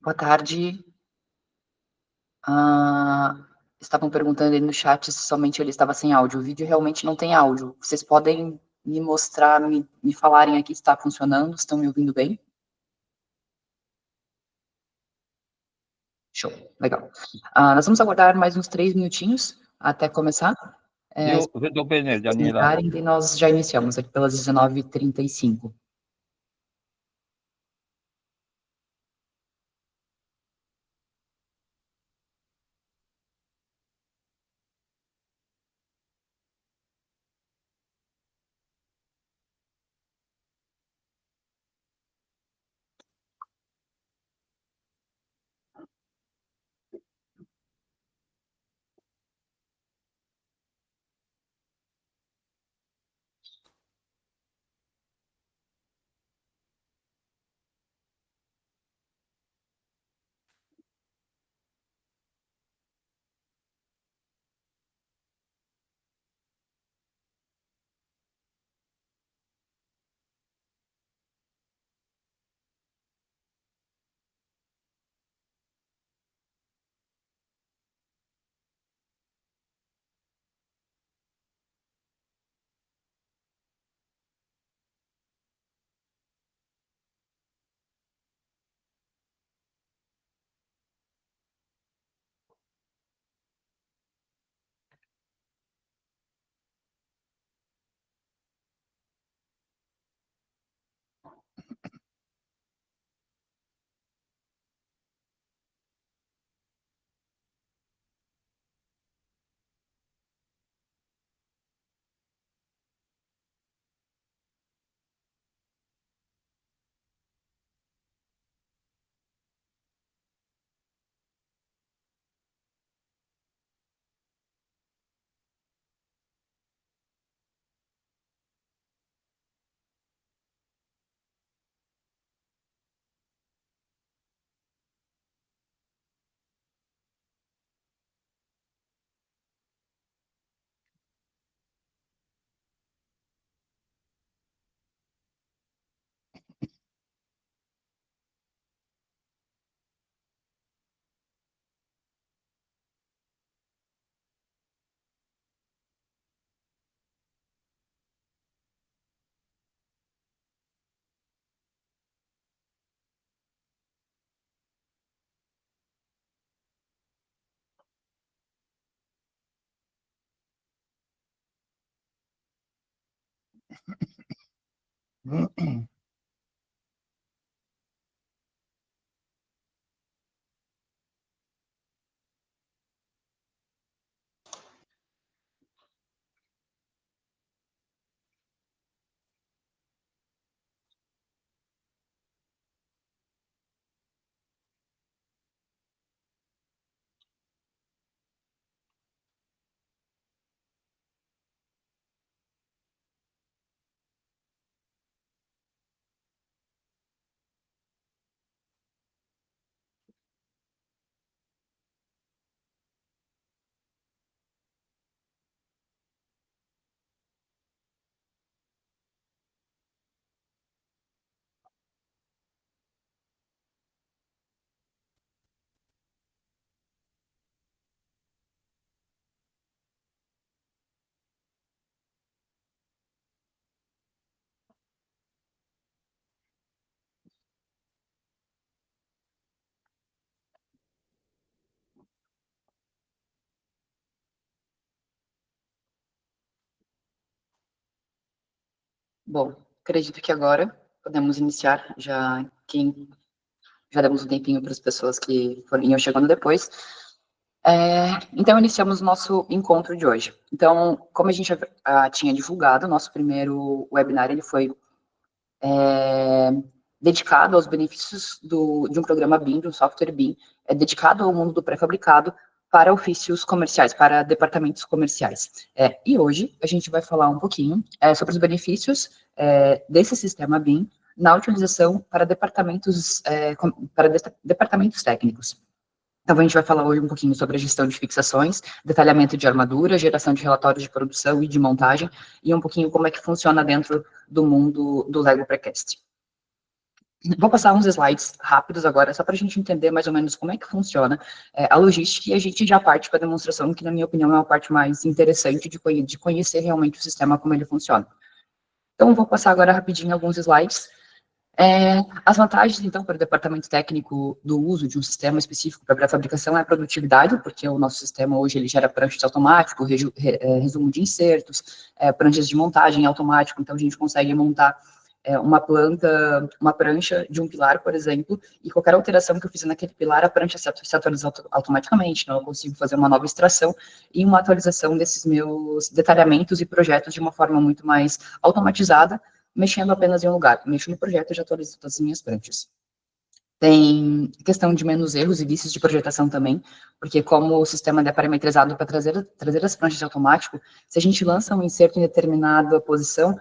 Boa tarde. Ah, estavam perguntando aí no chat se somente ele estava sem áudio. O vídeo realmente não tem áudio. Vocês podem me mostrar, me falarem aqui se está funcionando, se estão me ouvindo bem? Show, legal. Nós vamos aguardar mais uns 3 minutinhos até começar. Se Vedo bene, vocês Daniela. indicarem, e nós já iniciamos aqui pelas 19h35. Bom, acredito que agora podemos iniciar, já demos um tempinho para as pessoas que iam chegando depois. Então, iniciamos o nosso encontro de hoje. Então, como a gente tinha divulgado, o nosso primeiro webinar ele foi dedicado aos benefícios de um programa BIM, de um software BIM, dedicado ao mundo do pré-fabricado para ofícios comerciais, para departamentos comerciais. E hoje a gente vai falar um pouquinho sobre os benefícios desse sistema BIM na utilização para departamentos técnicos. Então, a gente vai falar hoje um pouquinho sobre a gestão de fixações, detalhamento de armadura, geração de relatórios de produção e de montagem, e um pouquinho como é que funciona dentro do mundo do Lego Precast. Vou passar uns slides rápidos agora, só para a gente entender mais ou menos como é que funciona a logística, e a gente já parte para a demonstração, que, na minha opinião, é a parte mais interessante de conhecer realmente o sistema, como ele funciona. Então, vou passar agora rapidinho alguns slides. As vantagens, então, para o departamento técnico do uso de um sistema específico para pré-fabricação é a produtividade, porque o nosso sistema hoje ele gera pranchas automático, resumo de insertos, pranchas de montagem automático, então a gente consegue montar uma prancha de um pilar, por exemplo, e qualquer alteração que eu fizer naquele pilar, a prancha se atualiza automaticamente, então eu consigo fazer uma nova extração e uma atualização desses meus detalhamentos e projetos de uma forma muito mais automatizada, mexendo apenas em um lugar. Mexo no projeto e já atualizo todas as minhas pranchas. Tem questão de menos erros e vícios de projetação também, porque como o sistema é parametrizado para trazer as pranchas de automático, se a gente lança um inserto em determinada posição,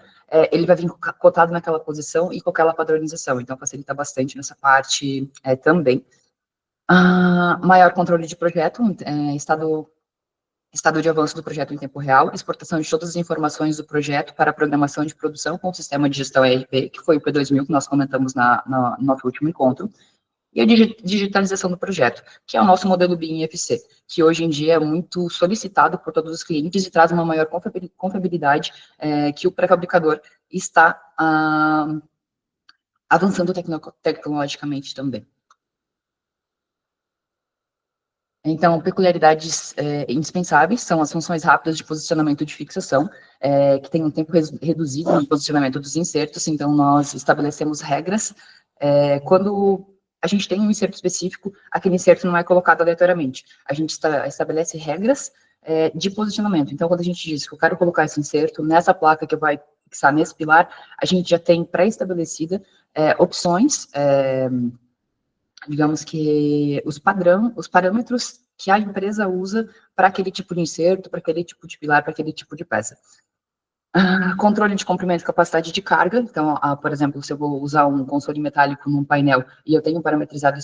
ele vai vir cotado naquela posição e com aquela padronização, então facilita bastante nessa parte também. Maior controle de projeto, estado de avanço do projeto em tempo real, exportação de todas as informações do projeto para a programação de produção com o sistema de gestão ERP, que foi o P2000 que nós comentamos no nosso último encontro, e a digitalização do projeto, que é o nosso modelo BIM FC, que hoje em dia é muito solicitado por todos os clientes e traz uma maior confiabilidade que o pré-fabricador está avançando tecnologicamente também. Então, peculiaridades indispensáveis são as funções rápidas de posicionamento de fixação, que tem um tempo reduzido no posicionamento dos insertos, então nós estabelecemos regras. Quando a gente tem um inserto específico, aquele inserto não é colocado aleatoriamente. A gente estabelece regras de posicionamento. Então, quando a gente diz que eu quero colocar esse inserto nessa placa que vai fixar nesse pilar, a gente já tem pré-estabelecida opções, digamos que os parâmetros que a empresa usa para aquele tipo de inserto, para aquele tipo de pilar, para aquele tipo de peça. Controle de comprimento e capacidade de carga, então, por exemplo, se eu vou usar um console metálico num painel e eu tenho parametrizado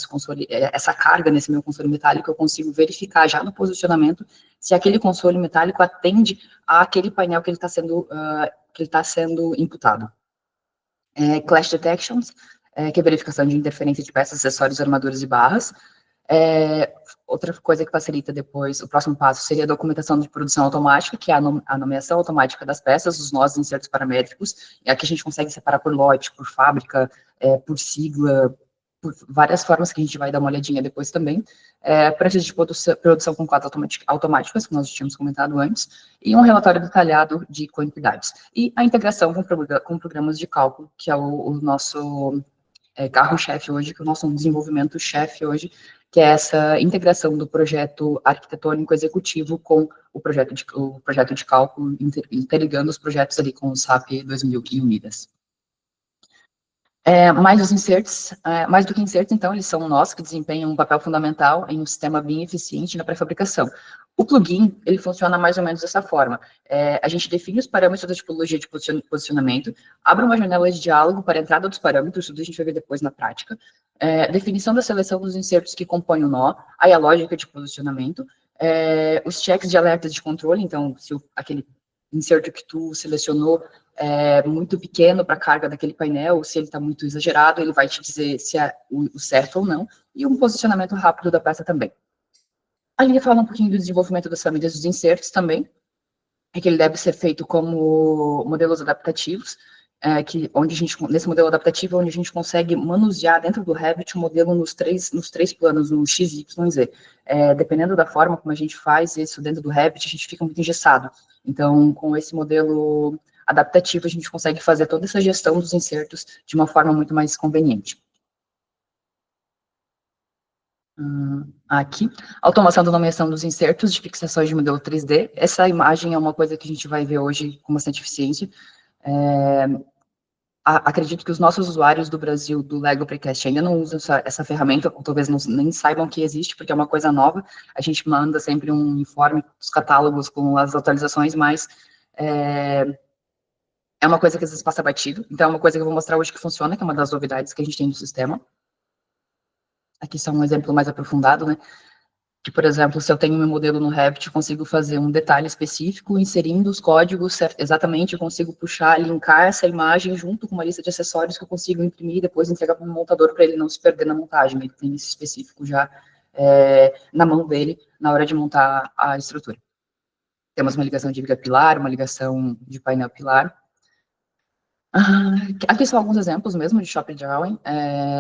essa carga nesse meu console metálico, eu consigo verificar já no posicionamento se aquele console metálico atende àquele painel que ele está sendo imputado. Clash Detections, que é verificação de interferência de peças, acessórios, armaduras e barras. Outra coisa que facilita depois, o próximo passo seria a documentação de produção automática, que é a nomeação automática das peças, os nós insertos paramétricos, e aqui a gente consegue separar por lote, por fábrica, por sigla, por várias formas que a gente vai dar uma olhadinha depois também. Pranchas de produção com quadros automáticas, que nós já tínhamos comentado antes, e um relatório detalhado de quantidades. E a integração com programas de cálculo, que é o nosso carro-chefe hoje, que é o nosso desenvolvimento-chefe hoje, que é essa integração do projeto arquitetônico executivo com o projeto de cálculo, interligando os projetos ali com o SAP 2000 e Unidas. Mais do que inserts, então, eles são nós que desempenham um papel fundamental em um sistema bem eficiente na pré-fabricação. O plugin, ele funciona mais ou menos dessa forma. A gente define os parâmetros da tipologia de posicionamento, abre uma janela de diálogo para a entrada dos parâmetros, tudo a gente vai ver depois na prática, definição da seleção dos insertos que compõem o nó, aí a lógica de posicionamento, os checks de alertas de controle, então, se aquele inserto que tu selecionou muito pequeno para a carga daquele painel, se ele está muito exagerado, ele vai te dizer se é o certo ou não, e um posicionamento rápido da peça também. A linha fala um pouquinho do desenvolvimento das famílias dos insertos também, que ele deve ser feito como modelos adaptativos, nesse modelo adaptativo, onde a gente consegue manusear dentro do Revit o modelo nos três planos, no X, Y e Z. Dependendo da forma como a gente faz isso dentro do Revit, a gente fica muito engessado. Então, com esse modelo adaptativo, a gente consegue fazer toda essa gestão dos insertos de uma forma muito mais conveniente. Aqui, automação da nomeação dos insertos de fixações de modelo 3D. Essa imagem é uma coisa que a gente vai ver hoje com bastante eficiência. Acredito que os nossos usuários do Brasil, do Lego Precast, ainda não usam essa ferramenta, ou talvez nem saibam que existe, porque é uma coisa nova. A gente manda sempre um informe dos catálogos com as atualizações, mas é uma coisa que às vezes passa batido. Então, é uma coisa que eu vou mostrar hoje que funciona, que é uma das novidades que a gente tem no sistema. Aqui só um exemplo mais aprofundado, né? que, por exemplo, se eu tenho meu modelo no Revit, consigo fazer um detalhe específico, inserindo os códigos exatamente, eu consigo puxar, linkar essa imagem junto com uma lista de acessórios que eu consigo imprimir e depois entregar para o montador para ele não se perder na montagem. Ele tem esse específico já na mão dele na hora de montar a estrutura. Temos uma ligação de viga pilar, uma ligação de painel pilar. Aqui são alguns exemplos mesmo de shop drawing,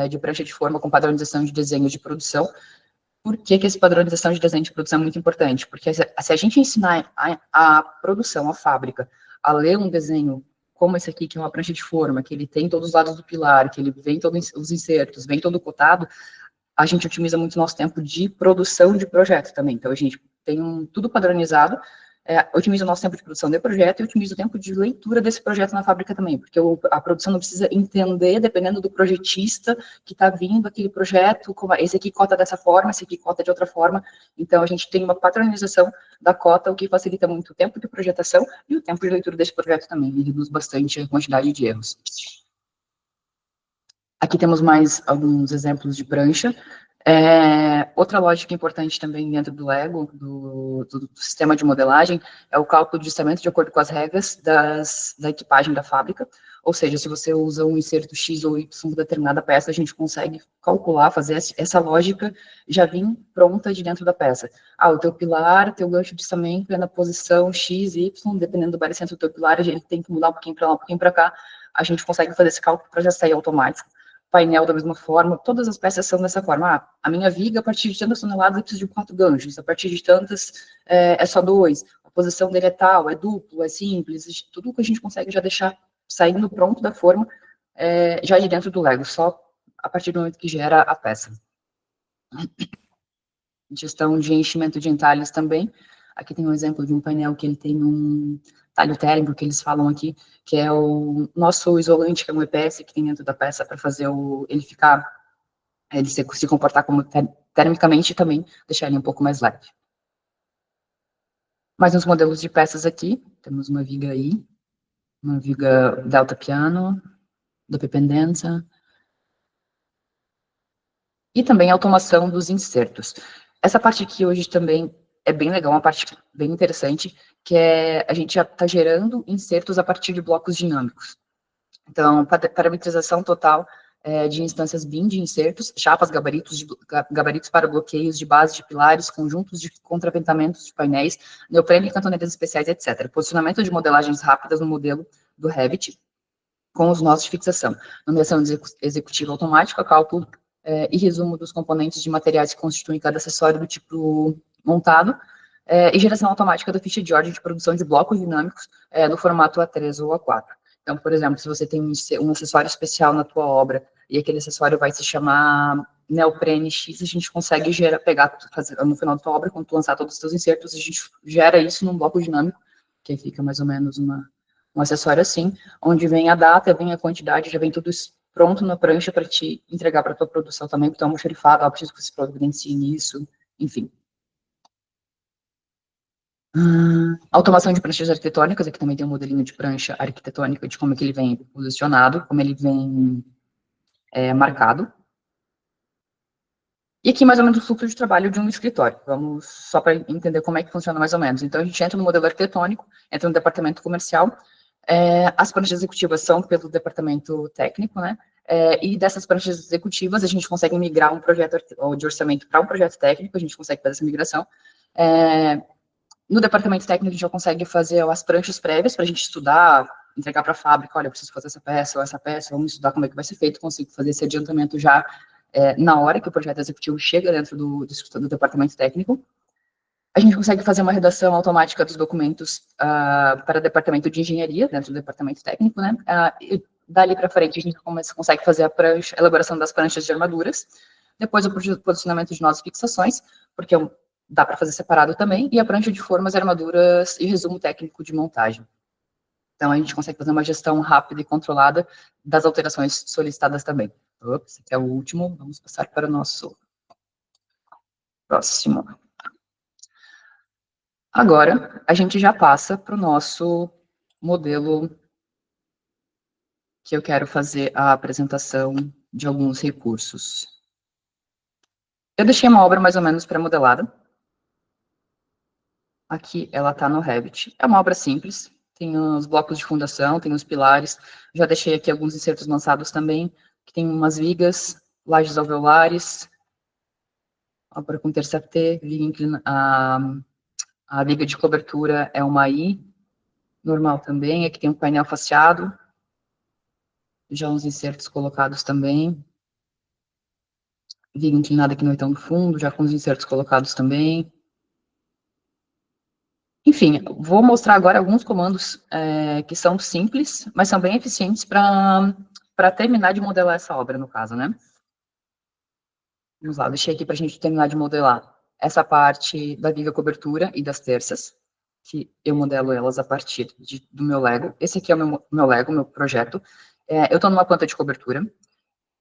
de prancha de forma com padronização de desenho de produção. Por que essa padronização de desenho de produção é muito importante? Porque se a gente ensinar a produção, a fábrica, a ler um desenho como esse aqui, que é uma prancha de forma, que ele tem todos os lados do pilar, que ele vem todos os insertos, vem todo cotado, a gente otimiza muito o nosso tempo de produção de projeto também. Então, a gente tem tudo padronizado, otimiza o nosso tempo de produção de projeto e otimiza o tempo de leitura desse projeto na fábrica também, porque a produção não precisa entender, dependendo do projetista que está vindo aquele projeto, como esse aqui cota dessa forma, esse aqui cota de outra forma. Então, a gente tem uma padronização da cota, o que facilita muito o tempo de projetação e o tempo de leitura desse projeto também, e reduz bastante a quantidade de erros. Aqui temos mais alguns exemplos de prancha. Outra lógica importante também dentro do Lego, do sistema de modelagem, é o cálculo de ajustamento de acordo com as regras da equipagem da fábrica. Ou seja, se você usa um inserto X ou Y de determinada peça, a gente consegue calcular, fazer essa lógica já vir pronta de dentro da peça. O teu pilar, teu gancho de estamento é na posição X, Y, dependendo do barecento do teu pilar, a gente tem que mudar um pouquinho para lá, um pouquinho para cá, a gente consegue fazer esse cálculo para já sair automático. Painel da mesma forma, todas as peças são dessa forma. A minha viga, a partir de tantas toneladas, eu preciso de 4 ganchos, a partir de tantas, é só 2, a posição dele é tal, é duplo, é simples, tudo que a gente consegue já deixar saindo pronto da forma, já de dentro do Lego, só a partir do momento que gera a peça. Gestão de enchimento de entalhes também. Aqui tem um exemplo de um painel que ele tem um talho térmico, que eles falam aqui, que é o nosso isolante, que é um EPS que tem dentro da peça para fazer ele se comportar como termicamente e também deixar ele um pouco mais leve. Mais uns modelos de peças aqui, temos uma viga aí, uma viga delta piano, dupla pendenza, e também a automação dos insertos. Essa parte aqui hoje também é bem legal, uma parte bem interessante, que é a gente já está gerando insertos a partir de blocos dinâmicos. Então, parametrização total de instâncias BIM de insertos, chapas, gabaritos para bloqueios de base de pilares, conjuntos de contraventamentos de painéis, neoprene, cantoneiras especiais, etc. Posicionamento de modelagens rápidas no modelo do Revit, com os nós de fixação. Nomeação executiva automática, cálculo e resumo dos componentes de materiais que constituem cada acessório do tipo montado, e geração automática da ficha de ordem de produção de blocos dinâmicos no formato A3 ou A4. Então, por exemplo, se você tem um acessório especial na tua obra e aquele acessório vai se chamar neoprene X, a gente consegue fazer no final da tua obra, quando tu lançar todos os teus insertos, a gente gera isso num bloco dinâmico, que fica mais ou menos um acessório assim, onde vem a data, vem a quantidade, já vem tudo isso pronto na prancha para te entregar para tua produção também, porque é uma xerifada, preciso que você providencie nisso, enfim. Automação de pranchas arquitetônicas, aqui também tem um modelinho de prancha arquitetônica, de como é que ele vem posicionado, como ele vem marcado. E aqui mais ou menos o fluxo de trabalho de um escritório, vamos só para entender como é que funciona mais ou menos. Então a gente entra no modelo arquitetônico, entra no departamento comercial, as pranchas executivas são pelo departamento técnico, né? E dessas pranchas executivas a gente consegue migrar um projeto de orçamento para um projeto técnico, a gente consegue fazer essa migração. No departamento técnico, a gente já consegue fazer as pranchas prévias para a gente estudar, entregar para a fábrica, olha, eu preciso fazer essa peça ou essa peça, vamos estudar como é que vai ser feito, consigo fazer esse adiantamento já na hora que o projeto executivo chega dentro do departamento técnico. A gente consegue fazer uma redação automática dos documentos para o departamento de engenharia, dentro do departamento técnico, né? E dali para frente, a gente consegue fazer a elaboração das pranchas de armaduras, depois o posicionamento de novas fixações, porque dá para fazer separado também, e a prancha de formas, armaduras e resumo técnico de montagem. Então, a gente consegue fazer uma gestão rápida e controlada das alterações solicitadas também. Esse aqui é o último, vamos passar para o nosso próximo. Agora, a gente já passa para o nosso modelo que eu quero fazer a apresentação de alguns recursos. Eu deixei uma obra mais ou menos pré-modelada, Aqui ela está no Revit. É uma obra simples, tem os blocos de fundação, tem os pilares. Já deixei aqui alguns insertos lançados também, que tem umas vigas, lajes alveolares, obra com terça T, a viga de cobertura é uma I, normal também. Aqui tem um painel faceado, já uns insertos colocados também. Viga inclinada aqui no oitão do fundo, já com os insertos colocados também. Enfim, vou mostrar agora alguns comandos que são simples, mas são bem eficientes para terminar de modelar essa obra, no caso, né? Vamos lá, deixei aqui para a gente terminar de modelar essa parte da viga cobertura e das terças, que eu modelo elas a partir do meu Lego. Esse aqui é o meu Lego, meu projeto. Eu estou numa planta de cobertura.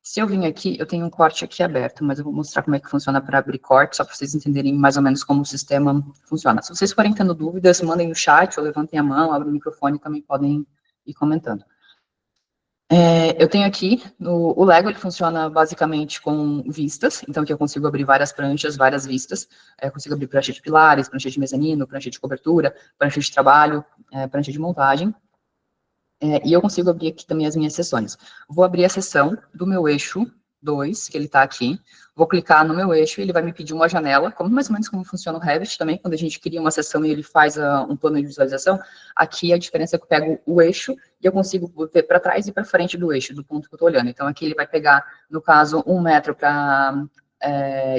Se eu vim aqui, eu tenho um corte aqui aberto, mas eu vou mostrar como é que funciona para abrir corte, só para vocês entenderem mais ou menos como o sistema funciona. Se vocês forem tendo dúvidas, mandem no chat, ou levantem a mão, abrem o microfone, também podem ir comentando. Eu tenho aqui, o Lego, ele funciona basicamente com vistas, então aqui eu consigo abrir várias pranchas, várias vistas, eu consigo abrir prancha de pilares, prancha de mezanino, prancha de cobertura, prancha de trabalho, prancha de montagem, e eu consigo abrir aqui também as minhas seções. Vou abrir a seção do meu eixo 2, que ele está aqui. Vou clicar no meu eixo e ele vai me pedir uma janela, como mais ou menos como funciona o Revit também, quando a gente cria uma seção e ele faz um plano de visualização. Aqui a diferença é que eu pego o eixo e eu consigo ver para trás e para frente do eixo, do ponto que eu estou olhando. Então aqui ele vai pegar, no caso, 1 metro para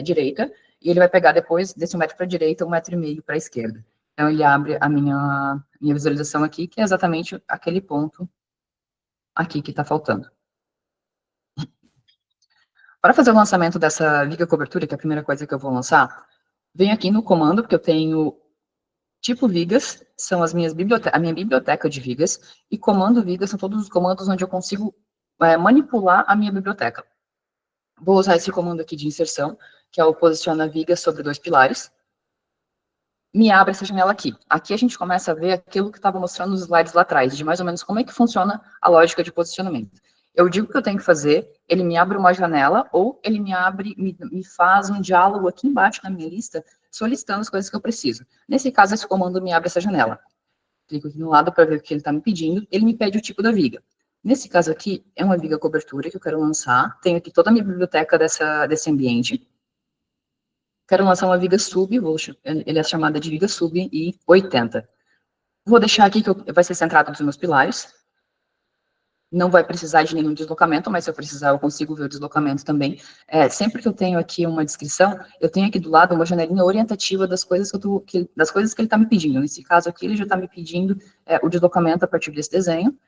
direita, e ele vai pegar depois, desse 1 metro para a direita, 1,5 metro para a esquerda. Então, ele abre a minha visualização aqui, que é exatamente aquele ponto aqui que está faltando. Para fazer o lançamento dessa viga cobertura, que é a primeira coisa que eu vou lançar, venho aqui no comando, porque eu tenho tipo vigas, são a minha biblioteca de vigas, e comando vigas são todos os comandos onde eu consigo manipular a minha biblioteca. Vou usar esse comando aqui de inserção, que é o posiciona vigas sobre 2 pilares. Me abre essa janela aqui. Aqui a gente começa a ver aquilo que estava mostrando nos slides lá atrás, de mais ou menos como é que funciona a lógica de posicionamento. Eu digo o que eu tenho que fazer, ele me abre uma janela, ou ele me faz um diálogo aqui embaixo na minha lista, solicitando as coisas que eu preciso. Nesse caso, esse comando me abre essa janela. Clico aqui no lado para ver o que ele está me pedindo, ele me pede o tipo da viga. Nesse caso aqui, é uma viga cobertura que eu quero lançar, tenho aqui toda a minha biblioteca desse ambiente. Quero lançar uma viga sub, ele é chamada de viga sub e 80. Vou deixar aqui que vai ser centrado nos meus pilares. Não vai precisar de nenhum deslocamento, mas se eu precisar, eu consigo ver o deslocamento também. Sempre que eu tenho aqui uma descrição, eu tenho aqui do lado uma janelinha orientativa das coisas que ele está me pedindo. Nesse caso aqui, ele já está me pedindo o deslocamento a partir desse desenho,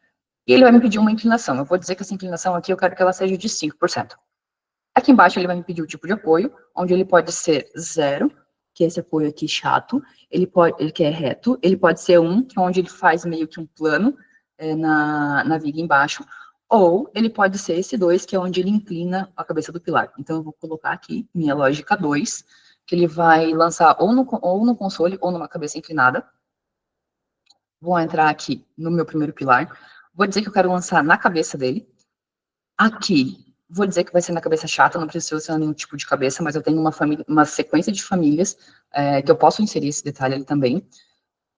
e ele vai me pedir uma inclinação. Eu vou dizer que essa inclinação aqui, eu quero que ela seja de 5%. Aqui embaixo ele vai me pedir o tipo de apoio, onde ele pode ser 0, que é esse apoio aqui chato, ele quer reto, ele pode ser 1, que é onde ele faz meio que um plano na viga embaixo, ou ele pode ser esse 2, que é onde ele inclina a cabeça do pilar. Então eu vou colocar aqui minha lógica 2, que ele vai lançar ou no console ou numa cabeça inclinada. Vou entrar aqui no meu primeiro pilar, vou dizer que eu quero lançar na cabeça dele. Aqui, vou dizer que vai ser na cabeça chata, não precisa ser nenhum tipo de cabeça, mas eu tenho uma sequência de famílias que eu posso inserir esse detalhe ali também.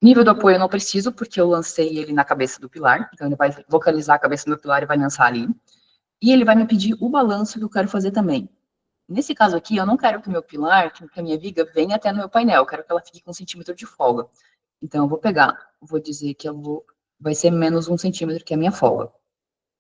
Nível do apoio eu não preciso, porque eu lancei ele na cabeça do pilar, então ele vai localizar a cabeça do meu pilar e vai lançar ali. E ele vai me pedir o balanço que eu quero fazer também. Nesse caso aqui, eu não quero que o meu pilar, que a minha viga, venha até no meu painel, eu quero que ela fique com 1 centímetro de folga. Então eu vou pegar, vou dizer que vai ser menos 1 centímetro que é a minha folga.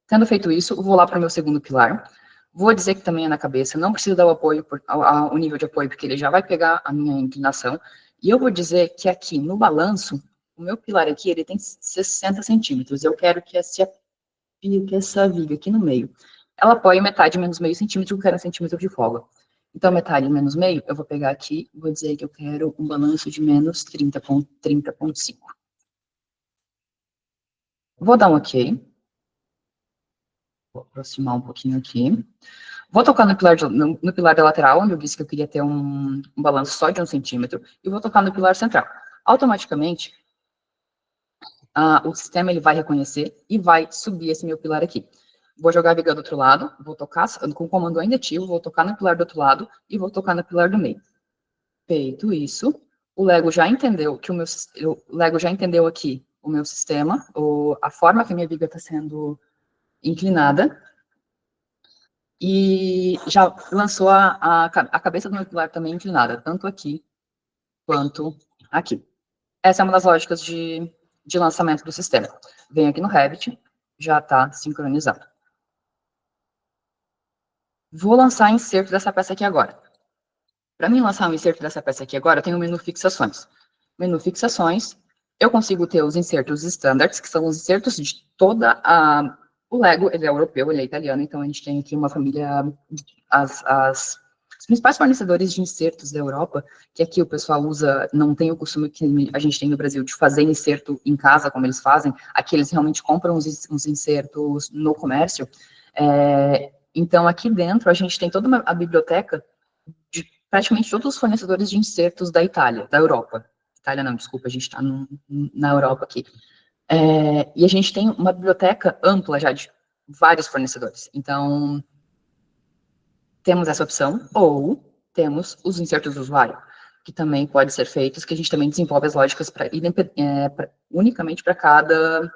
Tendo feito isso, vou lá para o meu segundo pilar. Vou dizer que também é na cabeça, não preciso dar o nível de apoio, porque ele já vai pegar a minha inclinação. E eu vou dizer que aqui no balanço, o meu pilar aqui, ele tem 60 centímetros. Eu quero que essa viga aqui no meio, ela apoie metade menos meio centímetro, eu quero 1 centímetro de folga. Então, metade menos meio, eu vou pegar aqui, vou dizer que eu quero um balanço de menos 30,5. Vou dar um OK. Vou aproximar um pouquinho aqui. Vou tocar no pilar da lateral, onde eu disse que eu queria ter um balanço só de 1 centímetro, e vou tocar no pilar central. Automaticamente, o sistema ele vai reconhecer e vai subir esse meu pilar aqui. Vou jogar a viga do outro lado, vou tocar, com o comando ainda ativo, vou tocar no pilar do outro lado e vou tocar no pilar do meio. Feito isso, O Lego já entendeu que o Lego já entendeu aqui o meu sistema, a forma que a minha viga está sendo inclinada, e já lançou a cabeça do meu pilar também inclinada, tanto aqui quanto aqui. Essa é uma das lógicas de lançamento do sistema. Vem aqui no Revit, já está sincronizado. Vou lançar inserto dessa peça aqui agora. Para mim lançar um inserto dessa peça aqui agora, eu tenho o menu fixações. Menu fixações, eu consigo ter os insertos standards, que são os insertos de toda a... O Lego, ele é europeu, ele é italiano, então a gente tem aqui uma família, os principais fornecedores de insertos da Europa, que aqui o pessoal usa, não tem o costume que a gente tem no Brasil de fazer inserto em casa, como eles fazem, aqui eles realmente compram uns insertos no comércio. Então aqui dentro a gente tem toda a biblioteca de praticamente todos os fornecedores de insertos da Itália, da Europa. Itália não, desculpa, a gente está na Europa aqui. E a gente tem uma biblioteca ampla já de vários fornecedores. Então, temos essa opção, ou temos os insertos do usuário, que também pode ser feitos, que a gente também desenvolve as lógicas unicamente para cada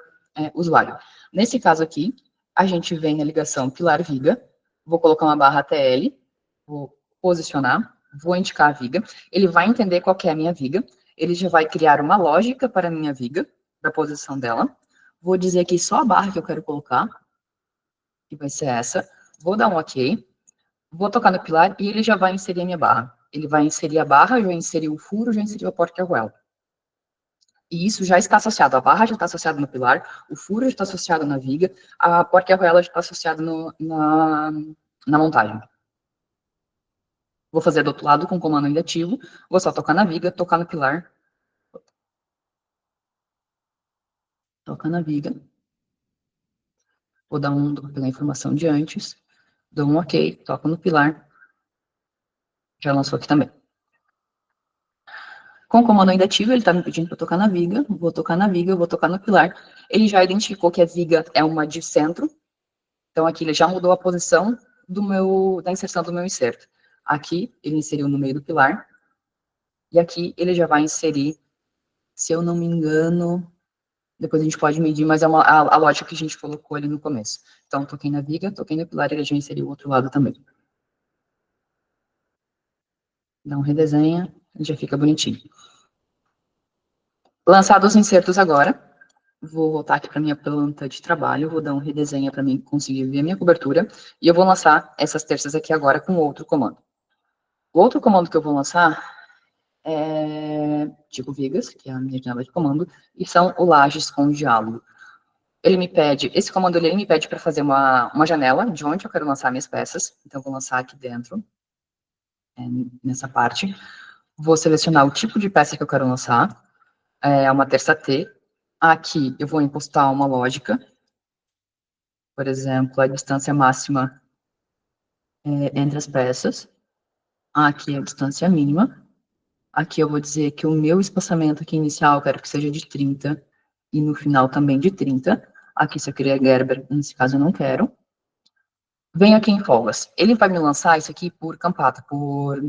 usuário. Nesse caso aqui, a gente vem na ligação pilar-viga, vou colocar uma barra TL, vou posicionar, vou indicar a viga, ele vai entender qual que é a minha viga, ele já vai criar uma lógica para a minha viga, da posição dela, vou dizer aqui só a barra que eu quero colocar, que vai ser essa, vou dar um OK, vou tocar no pilar e ele já vai inserir a minha barra. Ele vai inserir a barra, já inseriu o furo, já inseriu a porta-arruela. E isso já está associado, a barra já está associada no pilar, o furo já está associado na viga, a porta-arruela já está associada na montagem. Vou fazer do outro lado com o comando ainda ativo, vou só tocar na viga, tocar no pilar. Tocar na viga. Vou dar pegar a informação de antes, dou um OK, toco no pilar. Já lançou aqui também. Com o comando ainda ativo, ele está me pedindo para tocar na viga, vou tocar na viga, vou tocar no pilar. Ele já identificou que a viga é uma de centro, então aqui ele já mudou a posição da inserção do meu inserto. Aqui ele inseriu no meio do pilar, e aqui ele já vai inserir, se eu não me engano, depois a gente pode medir, mas é a lógica que a gente colocou ali no começo. Então, toquei na viga, toquei no pilar, ele já inseriu o outro lado também. Dá um redesenha, e já fica bonitinho. Lançados os insertos agora, vou voltar aqui para minha planta de trabalho, vou dar um redesenho para mim conseguir ver a minha cobertura, e eu vou lançar essas terças aqui agora com outro comando. O outro comando que eu vou lançar é tipo vigas, que é a minha janela de comando, e são o lajes com diálogo. Ele me pede, esse comando ele me pede para fazer uma janela de onde eu quero lançar minhas peças, então eu vou lançar aqui dentro, nessa parte. Vou selecionar o tipo de peça que eu quero lançar, uma terça T. Aqui eu vou impostar uma lógica, por exemplo, a distância máxima entre as peças. Aqui é a distância mínima. Aqui eu vou dizer que o meu espaçamento aqui inicial eu quero que seja de 30, e no final também de 30. Aqui se eu queria Gerber, nesse caso eu não quero. Venho aqui em folgas. Ele vai me lançar isso aqui por campata, por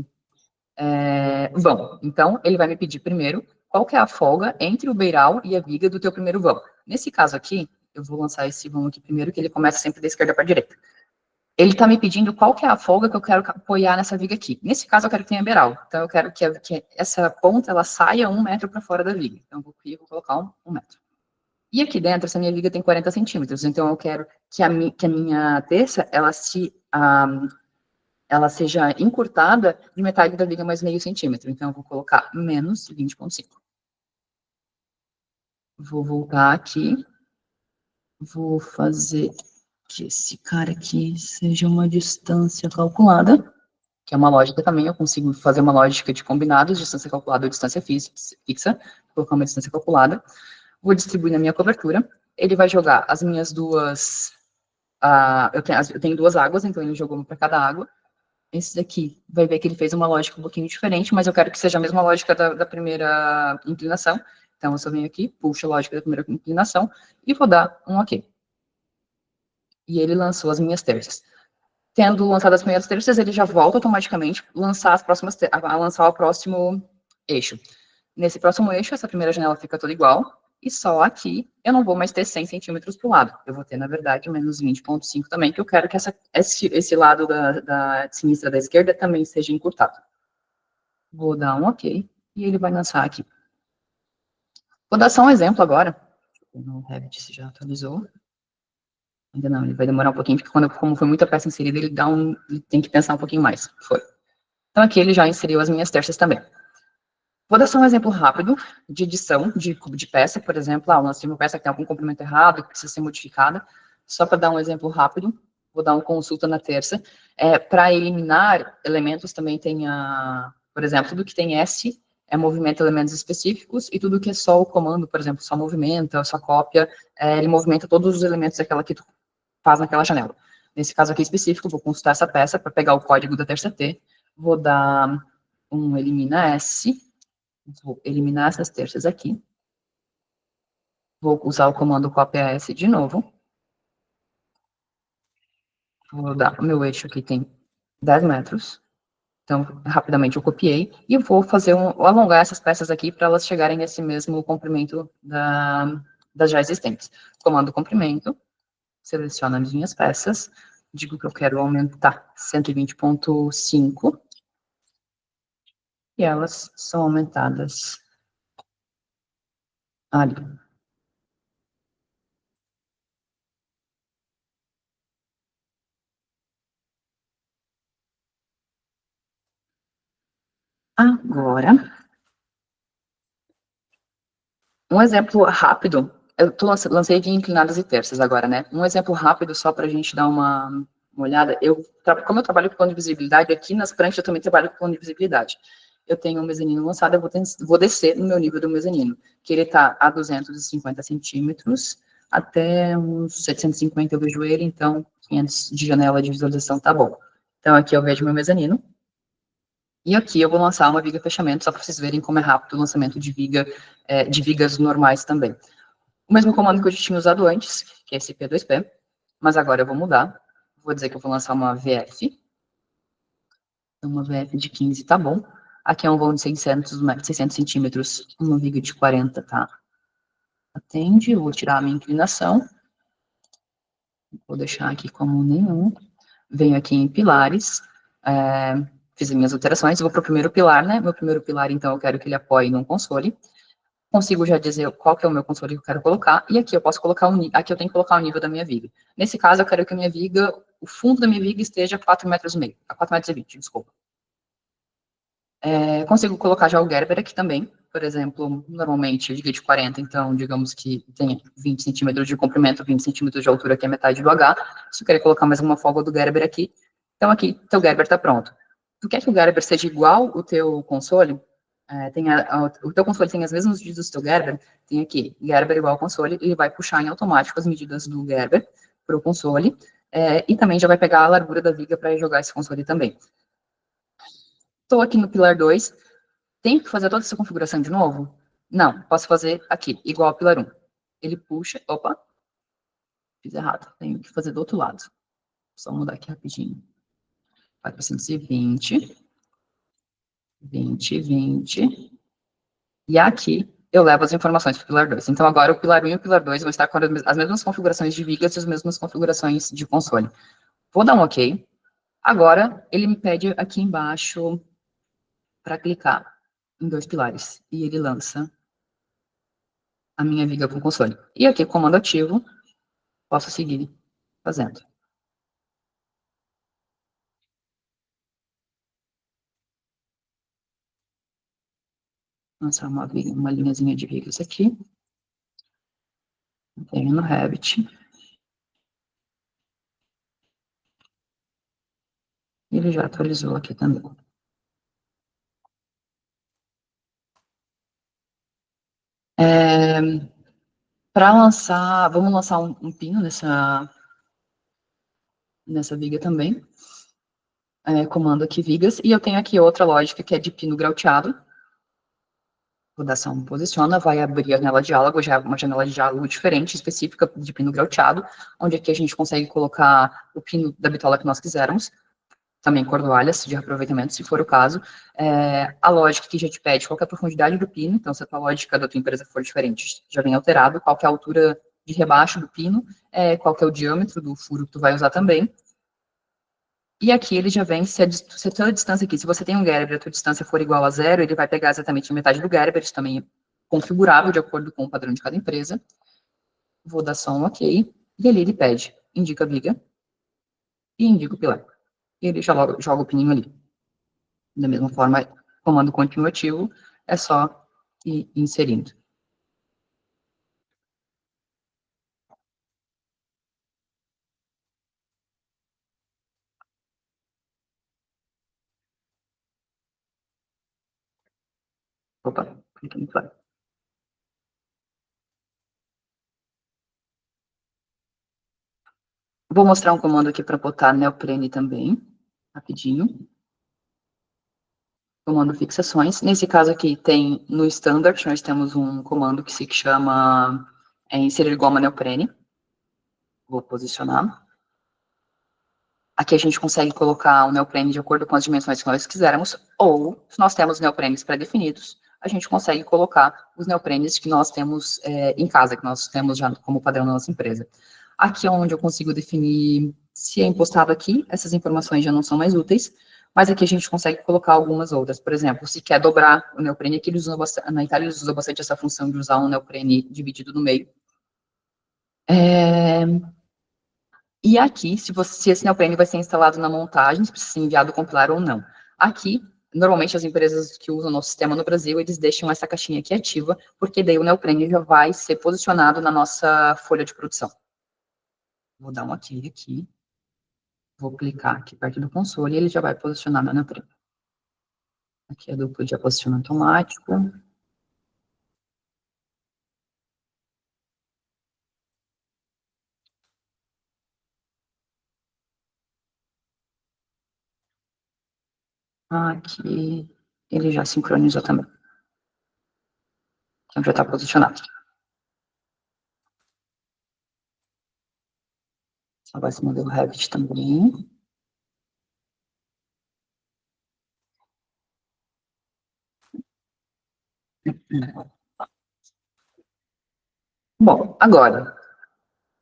vão. Então, ele vai me pedir primeiro qual que é a folga entre o beiral e a viga do teu primeiro vão. Nesse caso aqui, eu vou lançar esse vão aqui primeiro, que ele começa sempre da esquerda para a direita. Ele está me pedindo qual que é a folga que eu quero apoiar nessa viga aqui. Nesse caso, eu quero que tenha beiral. Então, eu quero que essa ponta ela saia 1 metro para fora da viga. Então, eu vou colocar 1 metro. E aqui dentro, essa minha viga tem 40 centímetros. Então, eu quero que a minha terça, ela seja encurtada de metade da viga mais meio centímetro. Então, eu vou colocar menos 20,5. Vou voltar aqui. Vou fazer que esse cara aqui seja uma distância calculada, que é uma lógica também. Eu consigo fazer uma lógica de combinados, distância calculada ou distância fixa. Vou colocar uma distância calculada. Vou distribuir na minha cobertura. Ele vai jogar as minhas duas... eu tenho 2 águas, então ele jogou uma para cada água. Esse daqui, vai ver que ele fez uma lógica um pouquinho diferente, mas eu quero que seja a mesma lógica da primeira inclinação. Então, eu só venho aqui, puxo a lógica da primeira inclinação e vou dar um OK. E ele lançou as minhas terças. Tendo lançado as primeiras terças, ele já volta automaticamente lançar as próximas, a lançar o próximo eixo. Nesse próximo eixo, essa primeira janela fica toda igual, e só aqui eu não vou mais ter 100 centímetros para o lado. Eu vou ter, na verdade, menos 20,5 também, que eu quero que esse lado da sinistra da esquerda também seja encurtado. Vou dar um OK, e ele vai lançar aqui. Vou dar só um exemplo agora. No Revit se já atualizou. Ainda não, ele vai demorar um pouquinho, porque como foi muita peça inserida, ele tem que pensar um pouquinho mais. Foi. Então aqui ele já inseriu as minhas terças também. Vou dar só um exemplo rápido de edição de peça, por exemplo, lancei uma peça que tem algum comprimento errado, que precisa ser modificada. Só para dar um exemplo rápido, vou dar uma consulta na terça. Para eliminar elementos também tem por exemplo, tudo que tem S movimenta elementos específicos, e tudo que é só o comando, por exemplo, só movimenta, só cópia, ele movimenta todos os elementos daquela que tu faz naquela janela. Nesse caso aqui específico, vou consultar essa peça para pegar o código da terça T, vou dar um elimina S, vou eliminar essas terças aqui, vou usar o comando copia S de novo, vou dar, o meu eixo aqui tem 10 metros, então rapidamente eu copiei, e vou alongar essas peças aqui para elas chegarem nesse mesmo comprimento das já existentes. Comando comprimento, seleciono as minhas peças, digo que eu quero aumentar 120,5, e elas são aumentadas ali. Agora, um exemplo rápido, eu lancei de inclinadas e terças agora, né? Um exemplo rápido só para a gente dar uma olhada. Como eu trabalho com plano de visibilidade, aqui nas pranchas eu também trabalho com plano de visibilidade. Eu tenho um mezanino lançado, eu vou descer no meu nível do mezanino, que ele está a 250 centímetros, até uns 750 eu vejo ele, então 500 de janela de visualização tá bom. Então aqui eu vejo meu mezanino, e aqui eu vou lançar uma viga fechamento, só para vocês verem como é rápido o lançamento de vigas normais também. O mesmo comando que eu já tinha usado antes, que é esse P2P, mas agora eu vou mudar. Vou dizer que eu vou lançar uma VF. Uma VF de 15, tá bom. Aqui é um vão de 600 centímetros, uma viga de 40, tá? Atende, eu vou tirar a minha inclinação. Vou deixar aqui como nenhum. Venho aqui em pilares, fiz as minhas alterações, vou para o primeiro pilar, né? Meu primeiro pilar, então, eu quero que ele apoie num console. Consigo já dizer qual que é o meu console que eu quero colocar, e aqui eu posso colocar aqui eu tenho que colocar o nível da minha viga. Nesse caso, eu quero que a minha viga, o fundo da minha viga esteja a 4,5 metros, a 4,20 metros, desculpa. Consigo colocar já o Gerber aqui também, por exemplo, normalmente eu digo de 40, então digamos que tem 20 centímetros de comprimento, 20 centímetros de altura, que é metade do H. Se eu querer colocar mais uma folga do Gerber aqui, então aqui, teu Gerber está pronto. Tu quer que o Gerber seja igual o teu console? O teu console tem as mesmas medidas do teu Gerber, tem aqui, Gerber igual ao console, ele vai puxar em automático as medidas do Gerber para o console, e também já vai pegar a largura da viga para jogar esse console também. Estou aqui no pilar 2, tenho que fazer toda essa configuração de novo? Não, posso fazer aqui, igual ao pilar 1. Ele puxa, opa, fiz errado, tenho que fazer do outro lado. Só mudar aqui rapidinho. Vai para 120, 20, 20, e aqui eu levo as informações para o pilar 2. Então agora o pilar 1 e o pilar 2 vão estar com as mesmas configurações de vigas e as mesmas configurações de console. Vou dar um OK. Agora ele me pede aqui embaixo para clicar em 2 pilares, e ele lança a minha viga para o console. E aqui, comando ativo, posso seguir fazendo. Lançar uma linhazinha de vigas aqui. Venho no Revit. Ele já atualizou aqui também. Para lançar, vamos lançar um pino nessa viga também. Comando aqui vigas, e eu tenho aqui outra lógica que é de pino grauteado. Vou dar só um posiciona, vai abrir a janela de diálogo, já é uma janela de diálogo diferente, específica de pino grauteado, onde aqui a gente consegue colocar o pino da bitola que nós quisermos. também cordoalhas de reaproveitamento, se for o caso. A lógica que já te pede qual é a profundidade do pino, então se a tua lógica da tua empresa for diferente, já vem alterado, qual é a altura de rebaixo do pino, qual é o diâmetro do furo que tu vai usar também. E aqui ele já vem, se a tua distância aqui, se você tem um Gerber, a tua distância for igual a zero, ele vai pegar exatamente a metade do Gerber, isso também é configurável de acordo com o padrão de cada empresa. Vou dar só um OK, e ali ele pede, indica a viga e indica o pilar. E ele já joga o pininho ali. Da mesma forma, comando continuativo, é só ir inserindo. Opa, clique no pilar. Vou mostrar um comando aqui para botar neoprene também, rapidinho. Comando fixações. Nesse caso aqui tem, no standard, nós temos um comando que se chama inserir goma neoprene. Vou posicionar. Aqui a gente consegue colocar o neoprene de acordo com as dimensões que nós quisermos, ou, se nós temos neoprenes pré-definidos, a gente consegue colocar os neoprenes que nós temos em casa, que nós temos já como padrão na nossa empresa. Aqui é onde eu consigo definir se é impostado aqui, essas informações já não são mais úteis, mas aqui a gente consegue colocar algumas outras. Por exemplo, se quer dobrar o neoprene, aqui eles usam bastante, na Itália eles usam bastante essa função de usar um neoprene dividido no meio. E aqui, se esse neoprene vai ser instalado na montagem, se precisa ser enviado compilar ou não. Aqui, normalmente as empresas que usam o nosso sistema no Brasil, eles deixam essa caixinha aqui ativa, porque daí o neoprene já vai ser posicionado na nossa folha de produção. Vou dar um OK aqui. Vou clicar aqui perto do console e ele já vai posicionar meu neoprene. Aqui é duplo de posicionamento automático. Aqui ele já sincronizou também. Então já está posicionado. Salvar esse modelo Revit também. Bom, agora,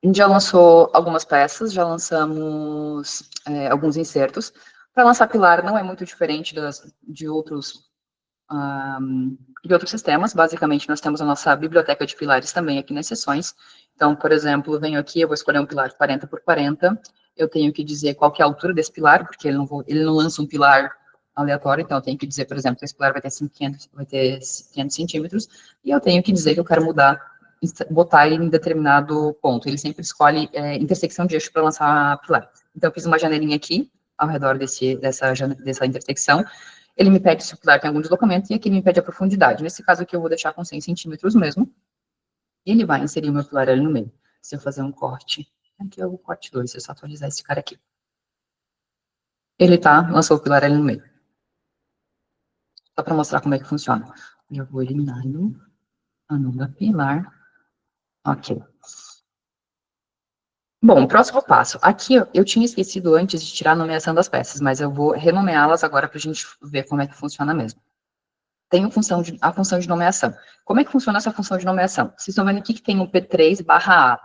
a gente já lançou algumas peças, já lançamos alguns insertos. Para lançar pilar não é muito diferente de outros sistemas. Basicamente, nós temos a nossa biblioteca de pilares também aqui nas seções. Então, por exemplo, venho aqui, eu vou escolher um pilar 40 por 40. Eu tenho que dizer qual que é a altura desse pilar, porque ele não lança um pilar aleatório, então eu tenho que dizer, por exemplo, que esse pilar vai ter 500 centímetros, e eu tenho que dizer que eu quero botar ele em determinado ponto. Ele sempre escolhe intersecção de eixo para lançar pilar. Então, eu fiz uma janelinha aqui, ao redor dessa intersecção. Ele me pede se o pilar tem algum deslocamento, e aqui ele me pede a profundidade. Nesse caso aqui, eu vou deixar com 100 centímetros mesmo, e ele vai inserir o meu pilar ali no meio. Se eu fazer um corte, aqui é o corte 2, se eu só atualizar esse cara aqui. Ele lançou o pilar ali no meio. Só para mostrar como é que funciona. Eu vou eliminar ele, anula pilar. Ok. Bom, próximo passo. Aqui eu tinha esquecido antes de tirar a nomeação das peças, mas eu vou renomeá-las agora para a gente ver como é que funciona mesmo. Tem a função de nomeação. Como é que funciona essa função de nomeação? Vocês estão vendo aqui que tem um P3/A,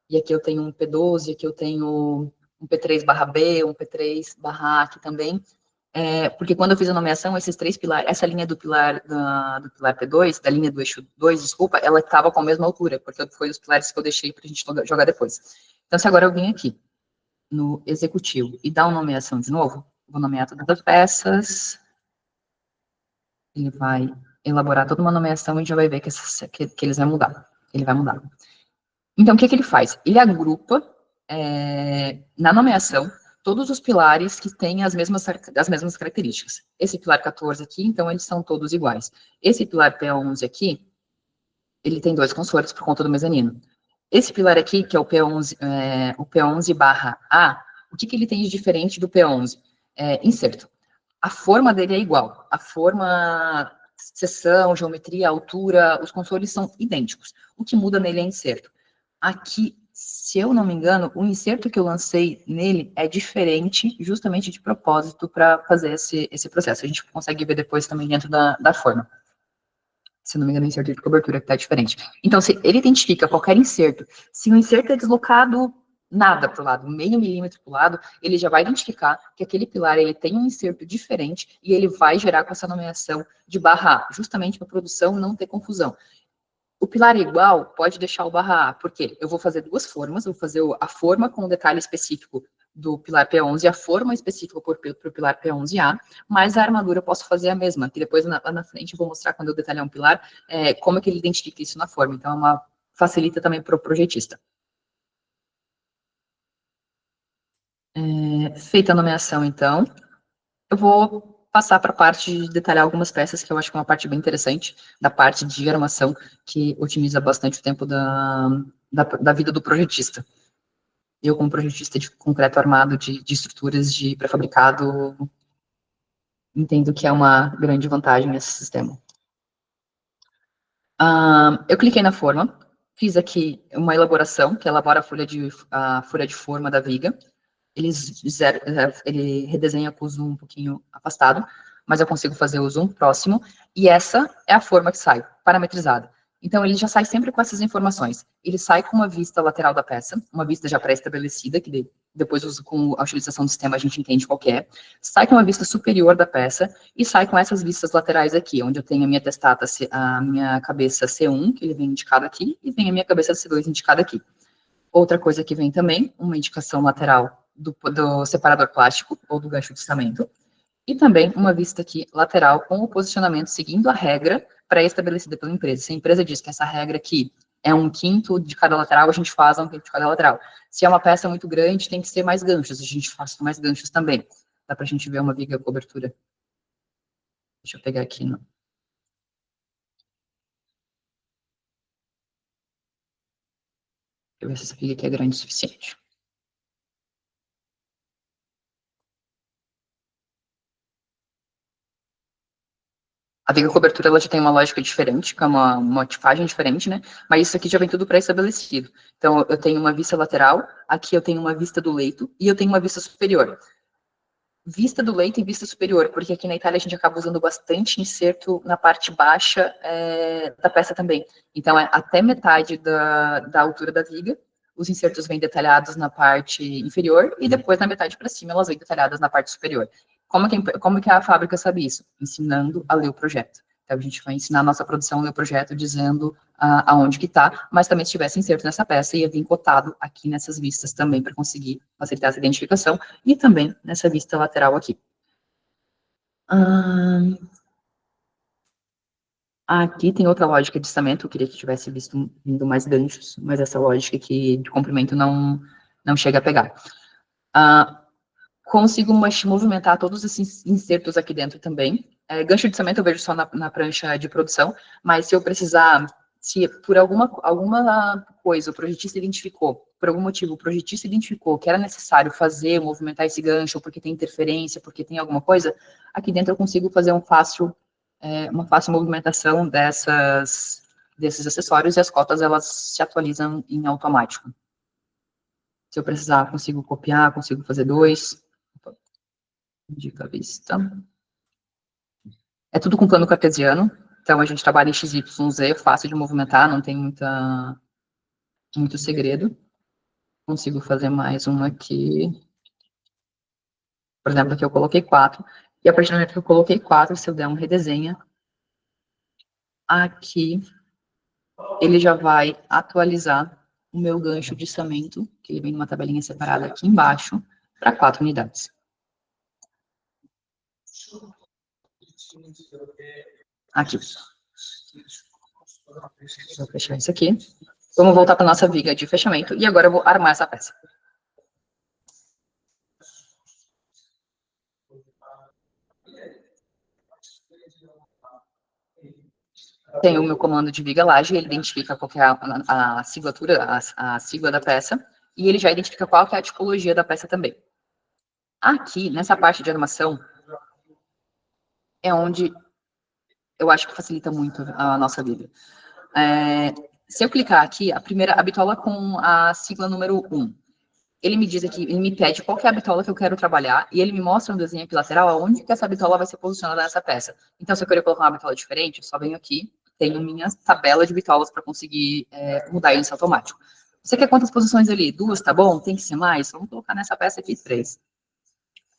e aqui eu tenho um P12, aqui eu tenho um P3/B, um P3/A aqui também. Porque quando eu fiz a nomeação, esses três pilares, essa linha do pilar P2, da linha do eixo 2, desculpa, ela estava com a mesma altura, porque foi os pilares que eu deixei para a gente jogar depois. Então, se agora eu vim aqui no executivo e dar uma nomeação de novo, vou nomear todas as peças, ele vai elaborar toda uma nomeação e já vai ver que eles vão mudar. Ele vai mudar. Então, o que ele faz? Ele agrupa na nomeação todos os pilares que têm as mesmas características. Esse pilar 14 aqui, então, eles são todos iguais. Esse pilar P11 aqui, ele tem 2 consoles por conta do mezanino. Esse pilar aqui, que é o P11/A, o que ele tem de diferente do P11? Inserto. A forma dele é igual. A forma, seção, geometria, altura, os consoles são idênticos. O que muda nele é inserto. Aqui, se eu não me engano, o inserto que eu lancei nele é diferente, justamente de propósito, para fazer esse processo. A gente consegue ver depois também dentro da forma. Se não me engano, o inserto de cobertura que está diferente. Então, se ele identifica qualquer inserto, se o inserto é deslocado nada para o lado, meio milímetro para o lado, ele já vai identificar que aquele pilar ele tem um inserto diferente e ele vai gerar com essa nomeação de barra A, justamente para a produção não ter confusão. O pilar é igual, pode deixar o barra A, porque eu vou fazer duas formas, eu vou fazer a forma com o detalhe específico do pilar P11 e a forma específica para o pilar P11A, mas a armadura eu posso fazer a mesma, que depois lá na frente eu vou mostrar quando eu detalhar um pilar, como é que ele identifica isso na forma, então facilita também para o projetista. Feita a nomeação, então, eu vou passar para a parte de detalhar algumas peças, que eu acho que é uma parte bem interessante, da parte de armação, que otimiza bastante o tempo da vida do projetista. Eu, como projetista de concreto armado, de estruturas de pré-fabricado, entendo que é uma grande vantagem esse sistema. Eu cliquei na forma, fiz aqui uma elaboração, que elabora a folha de forma da viga. Ele redesenha com o zoom um pouquinho afastado, mas eu consigo fazer o zoom próximo, e essa é a forma que sai, parametrizada. Então, ele já sai sempre com essas informações. Ele sai com uma vista lateral da peça, uma vista já pré-estabelecida, que depois, com a utilização do sistema, a gente entende qual que é. Sai com uma vista superior da peça, e sai com essas vistas laterais aqui, onde eu tenho a minha testata, a minha cabeça C1, que ele vem indicado aqui, e vem a minha cabeça C2 indicada aqui. Outra coisa que vem também, uma indicação lateral do separador plástico, ou do gancho de içamento, e também uma vista aqui lateral com o posicionamento seguindo a regra pré-estabelecida pela empresa. Se a empresa diz que essa regra aqui é 1/5 de cada lateral, a gente faz 1/5 de cada lateral. Se é uma peça muito grande, tem que ser mais ganchos, a gente faz com mais ganchos também. Dá pra gente ver uma viga cobertura. Deixa eu pegar aqui. Deixa eu ver se essa viga aqui é grande o suficiente. A viga cobertura ela já tem uma lógica diferente, que é uma tipagem diferente, né? Mas isso aqui já vem tudo pré-estabelecido. Então, eu tenho uma vista lateral, aqui eu tenho uma vista do leito e eu tenho uma vista superior. Vista do leito e vista superior, porque aqui na Itália a gente acaba usando bastante inserto na parte baixa da peça também. Então, até metade da altura da viga, os insertos vêm detalhados na parte inferior e depois na metade para cima elas vêm detalhadas na parte superior. Como que a fábrica sabe isso? Ensinando a ler o projeto. Então, a gente vai ensinar a nossa produção a ler o projeto dizendo aonde que está, mas também se tivesse inserto nessa peça, ia vir cotado aqui nessas vistas também para conseguir facilitar essa identificação e também nessa vista lateral aqui. Aqui tem outra lógica de içamento, eu queria que tivesse vindo mais ganchos, mas essa lógica aqui de comprimento não chega a pegar. Consigo movimentar todos esses insertos aqui dentro também. Gancho de içamento eu vejo só na prancha de produção, mas se eu precisar, se por alguma coisa o projetista identificou, por algum motivo o projetista identificou que era necessário movimentar esse gancho, porque tem interferência, porque tem alguma coisa, aqui dentro eu consigo fazer uma fácil movimentação desses acessórios e as cotas elas se atualizam em automático. Se eu precisar, consigo copiar, consigo fazer dois. Indica a vista. É tudo com plano cartesiano, então a gente trabalha em XYZ, fácil de movimentar, não tem muito segredo. Consigo fazer mais uma aqui. Por exemplo, aqui eu coloquei 4, e a partir do momento que eu coloquei 4, se eu der um redesenha, aqui ele já vai atualizar o meu gancho de içamento, que ele vem numa tabelinha separada aqui embaixo, para 4 unidades. Aqui. Vou fechar isso aqui. Vamos voltar para a nossa viga de fechamento, e agora eu vou armar essa peça. Tem o meu comando de viga laje, ele identifica qual que é a sigla da peça, e ele já identifica qual que é a tipologia da peça também. Aqui, nessa parte de armação, é onde eu acho que facilita muito a nossa vida. Se eu clicar aqui, a bitola com a sigla número 1, ele me diz aqui, ele me pede qual que é a bitola que eu quero trabalhar, e ele me mostra um desenho aqui lateral aonde que essa bitola vai ser posicionada nessa peça. Então, se eu querer colocar uma bitola diferente, eu só venho aqui, tenho minha tabela de bitolas para conseguir mudar isso automático. Você quer quantas posições ali? 2, tá bom? Tem que ser mais? Vamos colocar nessa peça aqui 3.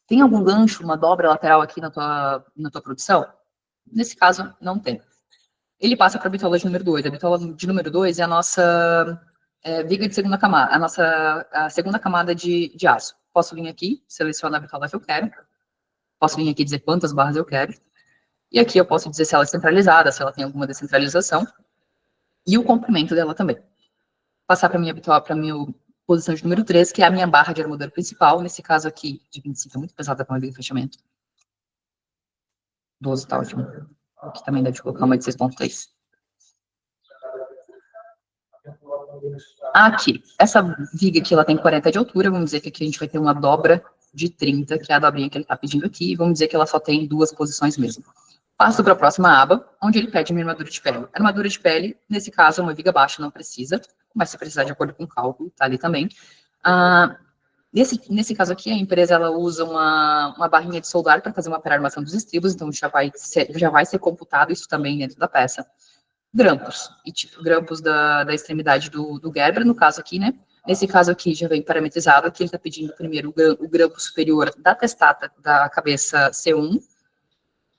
Tem algum gancho, uma dobra lateral aqui na tua produção? Nesse caso, não tem. Ele passa para a bitola de número 2. A bitola de número 2 é a nossa viga de segunda camada, a segunda camada de aço. Posso vir aqui, selecionar a bitola que eu quero. Posso vir aqui dizer quantas barras eu quero. E aqui eu posso dizer se ela é centralizada, se ela tem alguma descentralização. E o comprimento dela também. Passar para a minha bitola, para a minha posição de número 3, que é a minha barra de armadura principal. Nesse caso aqui, de 25, é muito pesada para uma viga de fechamento. 12 tá ótimo. Aqui também dá de colocar uma de 6.3. Aqui, essa viga aqui, ela tem 40 de altura, vamos dizer que aqui a gente vai ter uma dobra de 30, que é a dobrinha que ele está pedindo aqui, e vamos dizer que ela só tem 2 posições mesmo. Passo para a próxima aba, onde ele pede minha armadura de pele. A armadura de pele, nesse caso, é uma viga baixa, não precisa, mas se precisar de acordo com o cálculo, tá ali também. Nesse caso aqui, a empresa ela usa uma barrinha de soldar para fazer uma pré-armação dos estribos, então já vai ser computado isso também dentro da peça. Grampos, e tipo, grampos da extremidade do Gerber, no caso aqui, né? Nesse caso aqui já vem parametrizado, aqui ele está pedindo primeiro o grampo superior da testata da cabeça C1,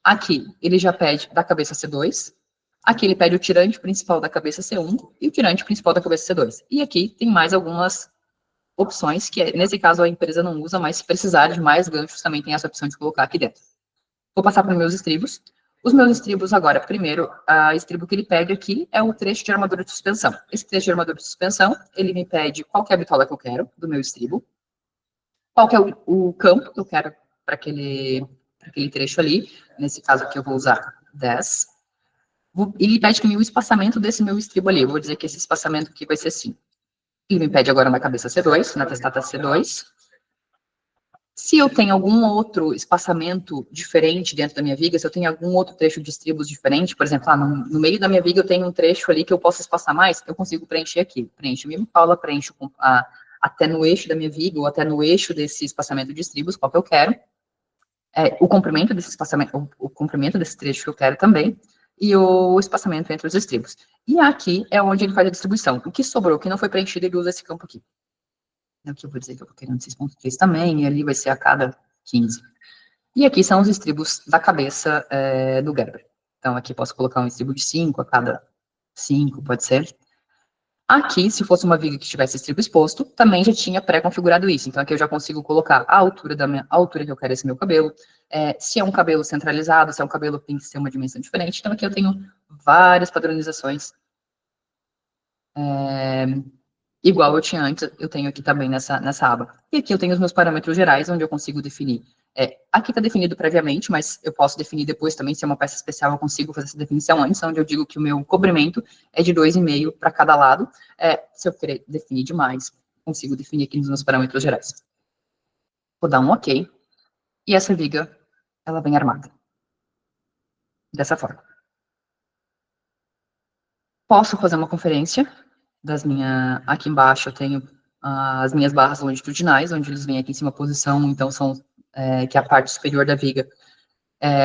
aqui ele já pede da cabeça C2, aqui ele pede o tirante principal da cabeça C1 e o tirante principal da cabeça C2. E aqui tem mais algumas opções, que nesse caso a empresa não usa, mas se precisar de mais ganchos também tem essa opção de colocar aqui dentro. Vou passar para os meus estribos. Os meus estribos agora, primeiro, a estribo que ele pede aqui é o trecho de armadura de suspensão. Esse trecho de armadura de suspensão, ele me pede qual que é a bitola que eu quero do meu estribo, qual que é o campo que eu quero para aquele trecho ali. Nesse caso aqui eu vou usar 10. Ele pede que o espaçamento desse meu estribo ali. Eu vou dizer que esse espaçamento aqui vai ser 5. Ele me pede agora na cabeça C2, na testata C2. Se eu tenho algum outro espaçamento diferente dentro da minha viga, se eu tenho algum outro trecho de estribos diferente, por exemplo, no meio da minha viga eu tenho um trecho ali que eu posso espaçar mais, eu consigo preencher aqui. Preencho minha bitola, preencho até no eixo da minha viga, ou até no eixo desse espaçamento de estribos, qual que eu quero. O comprimento desse espaçamento, o comprimento desse trecho que eu quero também, e o espaçamento entre os estribos. E aqui é onde ele faz a distribuição. O que sobrou, o que não foi preenchido, ele usa esse campo aqui. Aqui eu vou dizer que eu estou querendo 6.3 também, e ali vai ser a cada 15. E aqui são os estribos da cabeça do Gerber. Então, aqui posso colocar um estribo de 5 a cada 5, pode ser. Aqui, se fosse uma viga que tivesse estribo exposto, também já tinha pré-configurado isso. Então, aqui eu já consigo colocar a altura a altura que eu quero esse meu cabelo, se é um cabelo centralizado, se é um cabelo que tem que ter uma dimensão diferente. Então, aqui eu tenho várias padronizações. Igual eu tinha antes, eu tenho aqui também nessa aba. E aqui eu tenho os meus parâmetros gerais, onde eu consigo definir. Aqui está definido previamente, mas eu posso definir depois também, se é uma peça especial, eu consigo fazer essa definição antes, onde eu digo que o meu cobrimento é de 2,5 para cada lado. Se eu querer definir demais, consigo definir aqui nos meus parâmetros gerais. Vou dar um OK. E essa viga, ela vem armada. Dessa forma. Posso fazer uma conferência aqui embaixo eu tenho as minhas barras longitudinais, onde eles vêm aqui em cima a posição, então são, que é a parte superior da viga,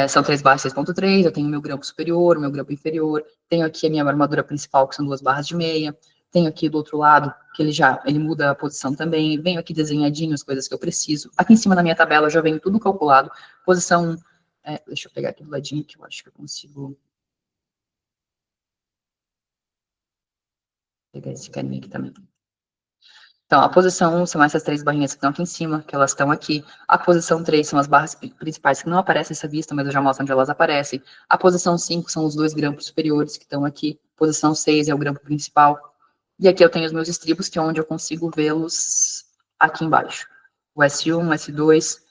são 3 barras 6.3, eu tenho o meu grampo superior, o meu grampo inferior, tenho aqui a minha armadura principal, que são 2 barras de meia, tenho aqui do outro lado, que ele muda a posição também, venho aqui desenhadinho as coisas que eu preciso, aqui em cima da minha tabela já vem tudo calculado, posição, deixa eu pegar aqui do ladinho, que eu acho que eu consigo pegar esse carinha aqui também. Então, a posição 1 são essas 3 barrinhas que estão aqui em cima, que elas estão aqui. A posição 3 são as barras principais que não aparecem nessa vista, mas eu já mostro onde elas aparecem. A posição 5 são os 2 grampos superiores que estão aqui. Posição 6 é o grampo principal. E aqui eu tenho os meus estribos, que é onde eu consigo vê-los aqui embaixo. O S1, o S2,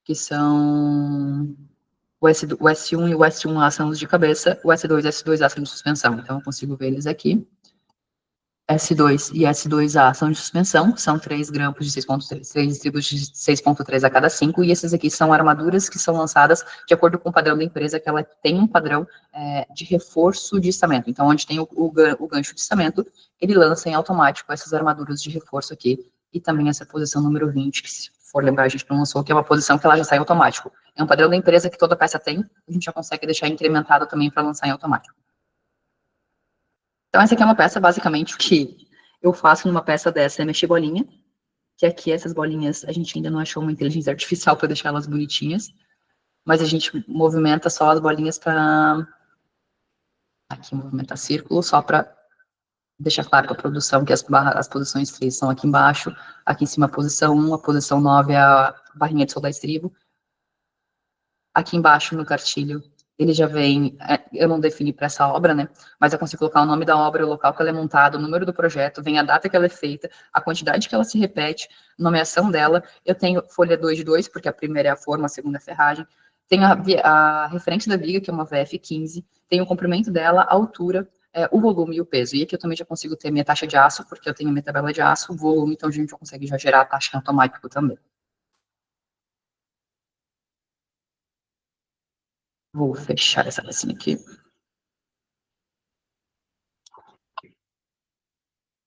que são... O S1 e o S1A são os de cabeça, o S2 e o S2A são de suspensão. Então, eu consigo ver eles aqui. S2 e S2A são de suspensão, são 3 grampos de 6.3, 3 estribos de 6.3 a cada 5, e esses aqui são armaduras que são lançadas de acordo com o padrão da empresa, que ela tem um padrão de reforço de istamento. Então, onde tem o gancho de istamento, ele lança em automático essas armaduras de reforço aqui, e também essa posição número 20, que se for lembrar, a gente não lançou, que é uma posição que ela já sai automático. É um padrão da empresa que toda peça tem, a gente já consegue deixar incrementado também para lançar em automático. Então, essa aqui é uma peça, basicamente, o que eu faço numa peça dessa é mexer bolinha, que aqui essas bolinhas, a gente ainda não achou uma inteligência artificial para deixar elas bonitinhas, mas a gente movimenta só as bolinhas para... Aqui, movimentar círculo, só para deixar claro para a produção que as posições 3 são aqui embaixo, aqui em cima a posição 1, a posição 9 é a barrinha de soldar estribo. Aqui embaixo no cartilho, ele já vem, eu não defini para essa obra, né, mas eu consigo colocar o nome da obra, o local que ela é montada, o número do projeto, vem a data que ela é feita, a quantidade que ela se repete, nomeação dela, eu tenho folha 2 de 2, porque a primeira é a forma, a segunda é a ferragem, tenho a referência da viga, que é uma VF15, tenho o comprimento dela, a altura, o volume e o peso, e aqui eu também já consigo ter minha taxa de aço, porque eu tenho minha tabela de aço, volume, então a gente já consegue já gerar a taxa em automático também. Vou fechar essa pecinha aqui.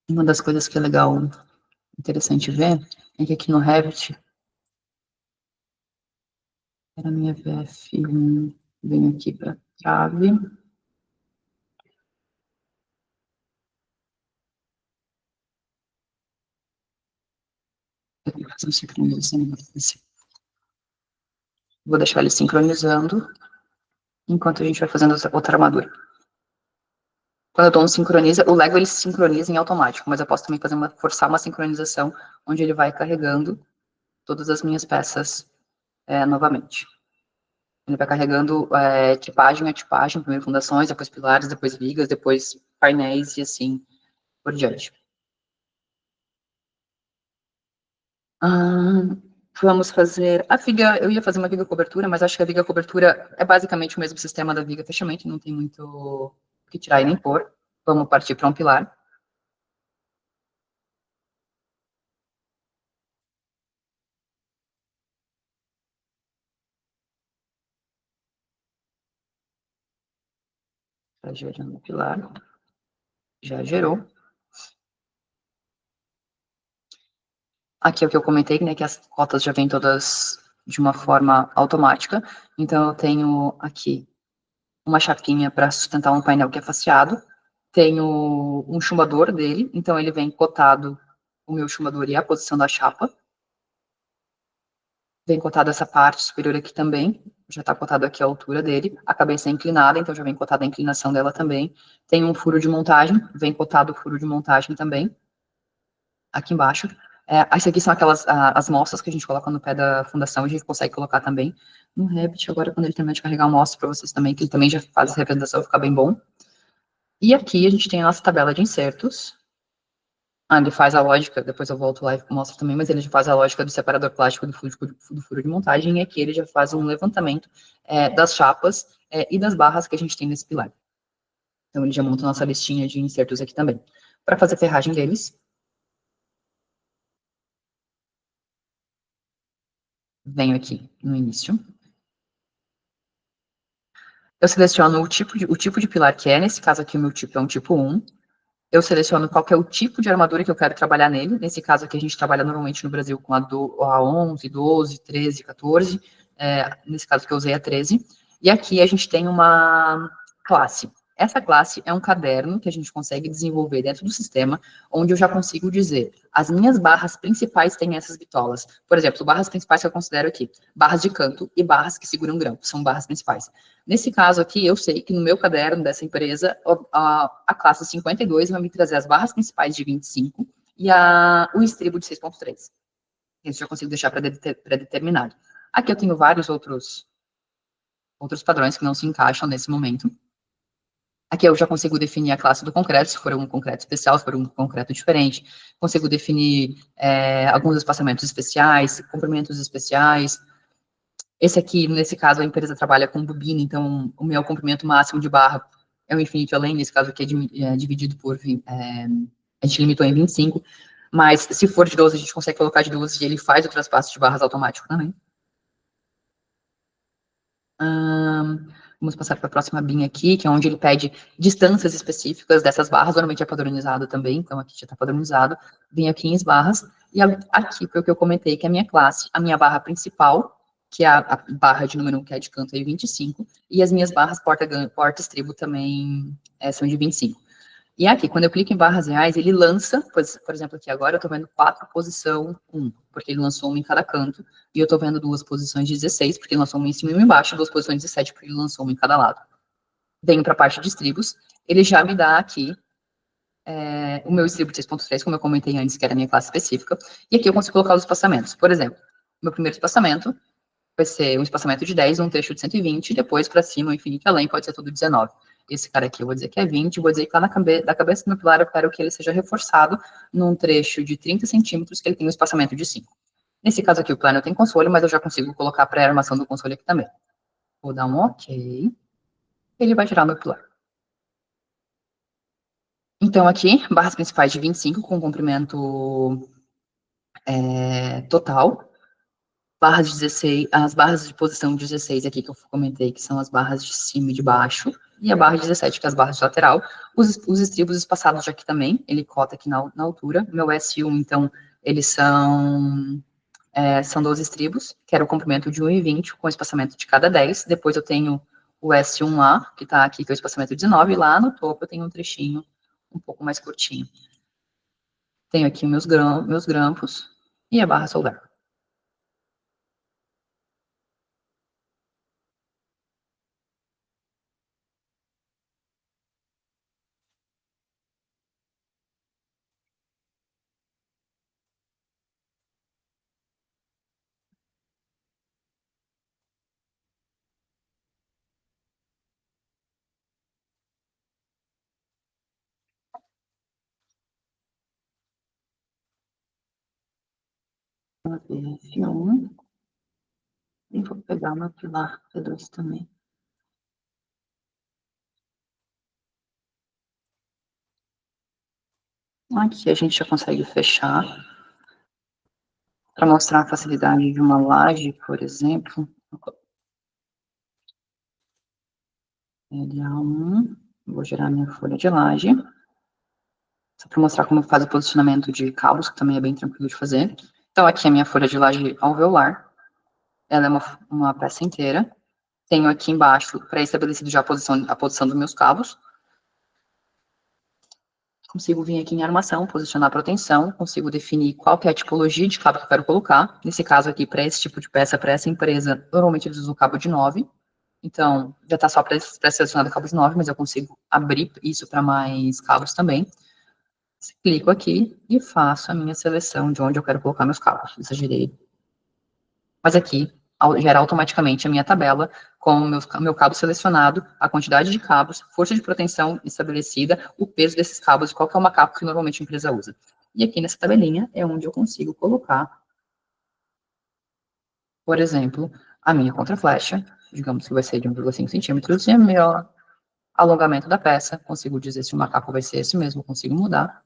Uma das coisas que é legal, interessante ver, é que aqui no Revit, era a minha VF1, venho aqui para trave. Eu vou fazer um sincronização. Vou deixar ele sincronizando, enquanto a gente vai fazendo outra armadura. Quando eu dou um sincroniza, o Lego ele se sincroniza em automático, mas eu posso também forçar uma sincronização, onde ele vai carregando todas as minhas peças novamente. Ele vai carregando tipagem a tipagem, primeiro fundações, depois pilares, depois vigas, depois painéis e assim por diante. Vamos fazer a viga, eu ia fazer uma viga cobertura, mas acho que a viga cobertura é basicamente o mesmo sistema da viga fechamento, não tem muito o que tirar e nem pôr. Vamos partir para um pilar. Está gerando o pilar. Já gerou. Aqui é o que eu comentei, né, que as cotas já vêm todas de uma forma automática. Então, eu tenho aqui uma chapinha para sustentar um painel que é faceado. Tenho um chumbador dele, então ele vem cotado o meu chumbador e a posição da chapa. Vem cotado essa parte superior aqui também, já está cotado aqui a altura dele. A cabeça é inclinada, então já vem cotada a inclinação dela também. Tem um furo de montagem, vem cotado o furo de montagem também, aqui embaixo. Essas aqui são aquelas, as moças que a gente coloca no pé da fundação, a gente consegue colocar também no Revit. Agora, quando ele terminar de carregar, eu mostro para vocês também, que ele também já faz a representação ficar bem bom. E aqui a gente tem a nossa tabela de insertos. Ele faz a lógica, depois eu volto lá e mostro também, mas ele já faz a lógica do separador plástico do furo de montagem, e aqui ele já faz um levantamento das chapas e das barras que a gente tem nesse pilar. Então, ele já monta a nossa listinha de insertos aqui também. Para fazer a ferragem deles, venho aqui no início. Eu seleciono o tipo de pilar que é, nesse caso aqui o meu tipo é um tipo 1, eu seleciono qual que é o tipo de armadura que eu quero trabalhar nele. Nesse caso aqui, a gente trabalha normalmente no Brasil com a 11, 12, 13, 14. Nesse caso que eu usei a 13. E aqui a gente tem uma classe. Essa classe é um caderno que a gente consegue desenvolver dentro do sistema, onde eu já consigo dizer, as minhas barras principais têm essas bitolas. Por exemplo, barras principais que eu considero aqui, barras de canto e barras que seguram grampo, são barras principais. Nesse caso aqui, eu sei que no meu caderno dessa empresa, a classe 52 vai me trazer as barras principais de 25 e o estribo de 6.3. Isso eu já consigo deixar pré-determinado. Aqui eu tenho vários outros padrões que não se encaixam nesse momento. Aqui eu já consigo definir a classe do concreto, se for um concreto especial, se for um concreto diferente. Consigo definir alguns espaçamentos especiais, comprimentos especiais. Esse aqui, nesse caso, a empresa trabalha com bobina, então o meu comprimento máximo de barra é o infinito além, nesse caso aqui é dividido por A gente limitou em 25, mas se for de 12, a gente consegue colocar de 12 e ele faz o traspasso de barras automático também. Vamos passar para a próxima bin aqui, que é onde ele pede distâncias específicas dessas barras, normalmente é padronizado também, então aqui já está padronizado. Vim aqui em barras, e aqui foi o que eu comentei, que é a minha classe, a minha barra principal, que é a barra de número 1, que é de canto, é 25, e as minhas barras porta-estribo também são de 25. E aqui, quando eu clico em barras reais, ele lança, por exemplo, aqui agora eu estou vendo 4 posição 1, porque ele lançou uma em cada canto, e eu estou vendo 2 posições 16, porque ele lançou uma em cima e uma embaixo, 2 posições 17, porque ele lançou uma em cada lado. Venho para a parte de estribos, ele já me dá aqui o meu estribo de 6.3, como eu comentei antes, que era a minha classe específica, e aqui eu consigo colocar os espaçamentos. Por exemplo, meu primeiro espaçamento vai ser um espaçamento de 10, um trecho de 120, e depois para cima, o infinito e além, pode ser tudo 19. Esse cara aqui eu vou dizer que é 20, vou dizer que lá da cabeça do meu pilar eu quero que ele seja reforçado num trecho de 30 centímetros, que ele tem um espaçamento de 5. Nesse caso aqui o pilar não tem console, mas eu já consigo colocar a pré-armação do console aqui também. Vou dar um OK. Ele vai tirar o meu pilar. Então aqui, barras principais de 25 com comprimento total. Barras 16, as barras de posição 16 aqui que eu comentei, que são as barras de cima e de baixo, e a barra 17, que é as barras de lateral. Os estribos espaçados já aqui também, ele cota aqui na altura. Meu S1, então, eles são 12 estribos, que era o comprimento de 1,20, com espaçamento de cada 10. Depois eu tenho o S1A, que está aqui, que é o espaçamento 19, e lá no topo eu tenho um trechinho um pouco mais curtinho. Tenho aqui meus grampos e a barra soldar. F1. E vou pegar o meu pilar P2 também. Aqui a gente já consegue fechar. Para mostrar a facilidade de uma laje, por exemplo. LA1. Vou gerar minha folha de laje. Só para mostrar como faz o posicionamento de cabos, que também é bem tranquilo de fazer. Então, aqui é a minha folha de laje alveolar. Ela é uma peça inteira. Tenho aqui embaixo, pré-estabelecido já a posição dos meus cabos. Consigo vir aqui em armação, posicionar a proteção, consigo definir qual que é a tipologia de cabo que eu quero colocar. Nesse caso aqui, para esse tipo de peça, para essa empresa, normalmente eles usam o cabo de 9. Então, já está só pré-selecionado cabos 9, mas eu consigo abrir isso para mais cabos também. Clico aqui e faço a minha seleção de onde eu quero colocar meus cabos. Exagerei. Mas aqui, gera automaticamente a minha tabela com o meu cabo selecionado, a quantidade de cabos, força de proteção estabelecida, o peso desses cabos e qual que é o macaco que normalmente a empresa usa. E aqui nessa tabelinha é onde eu consigo colocar, por exemplo, a minha contraflecha, digamos que vai ser de 1,5 centímetros, e o meu alongamento da peça, consigo dizer se o macaco vai ser esse mesmo, consigo mudar.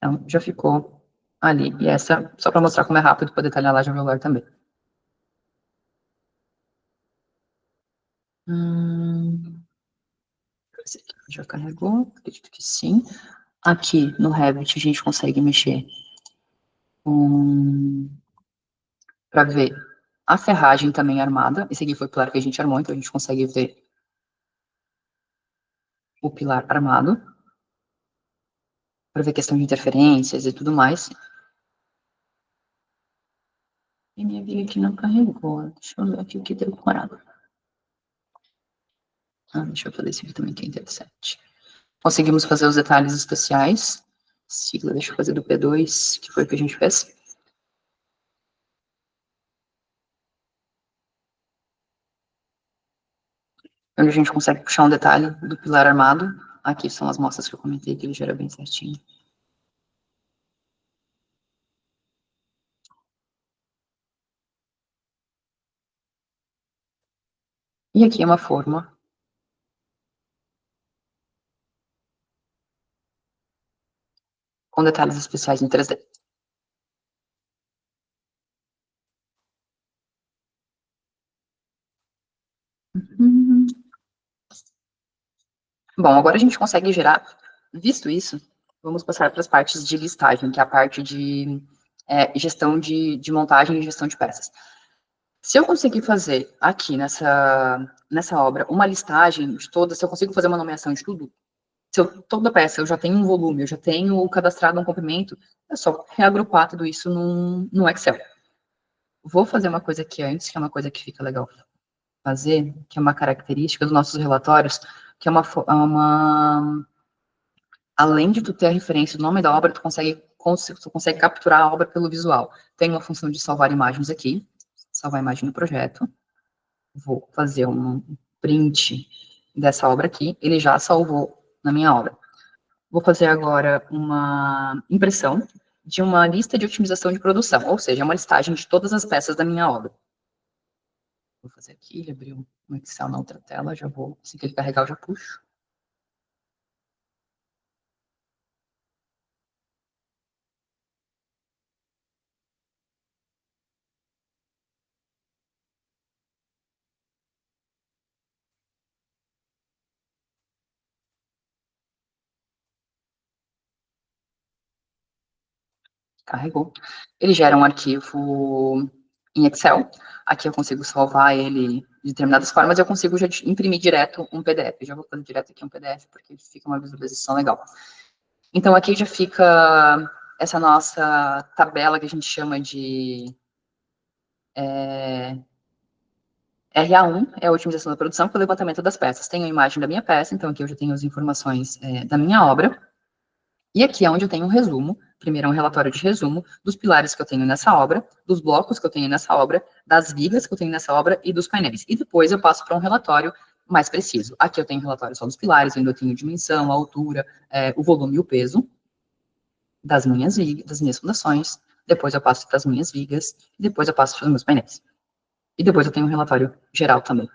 Então, já ficou ali. E essa, só para mostrar como é rápido para detalhar lá de celular também. Já carregou? Acredito que sim. Aqui no Revit a gente consegue mexer para ver a ferragem também armada. Esse aqui foi o pilar que a gente armou, então a gente consegue ver o pilar armado, para ver questão de interferências e tudo mais. E minha viga aqui não carregou. Deixa eu ver aqui o que deu parado. Deixa eu fazer esse aqui também que é interessante. Conseguimos fazer os detalhes especiais. Sigla, deixa eu fazer do P2, que foi o que a gente fez. Onde a gente consegue puxar um detalhe do pilar armado. Aqui são as mostras que eu comentei, que ele gera bem certinho. E aqui é uma forma com detalhes especiais em 3D. Bom, agora a gente consegue gerar, visto isso, vamos passar para as partes de listagem, que é a parte de gestão de montagem e gestão de peças. Se eu conseguir fazer aqui nessa obra uma listagem de todas, se eu consigo fazer uma nomeação de tudo, se eu, toda peça eu já tenho um volume, eu já tenho cadastrado um comprimento, é só reagrupar tudo isso no Excel. Vou fazer uma coisa aqui antes, que é uma coisa que fica legal fazer, que é uma característica dos nossos relatórios, que é além de tu ter a referência do nome da obra, tu consegue capturar a obra pelo visual. Tem uma função de salvar imagens aqui, salvar imagem no projeto. Vou fazer um print dessa obra aqui, ele já salvou na minha obra. Vou fazer agora uma impressão de uma lista de otimização de produção, ou seja, uma listagem de todas as peças da minha obra. Vou fazer aqui, ele abriu um Excel na outra tela, já vou, assim que ele carregar, eu já puxo. Carregou. Ele gera um arquivo em Excel. Aqui eu consigo salvar ele de determinadas formas, eu consigo já imprimir direto um PDF. Já vou fazer direto aqui um PDF, porque fica uma visualização legal. Então, aqui já fica essa nossa tabela que a gente chama de RA1, é a otimização da produção, que é o levantamento das peças. Tenho a imagem da minha peça, então aqui eu já tenho as informações da minha obra. E aqui é onde eu tenho um resumo, primeiro é um relatório de resumo dos pilares que eu tenho nessa obra, dos blocos que eu tenho nessa obra, das vigas que eu tenho nessa obra e dos painéis. E depois eu passo para um relatório mais preciso. Aqui eu tenho um relatório só dos pilares, onde eu tenho dimensão, a altura, o volume e o peso das minhas vigas, das minhas fundações. Depois eu passo para as minhas vigas, e depois eu passo para os meus painéis. E depois eu tenho um relatório geral também.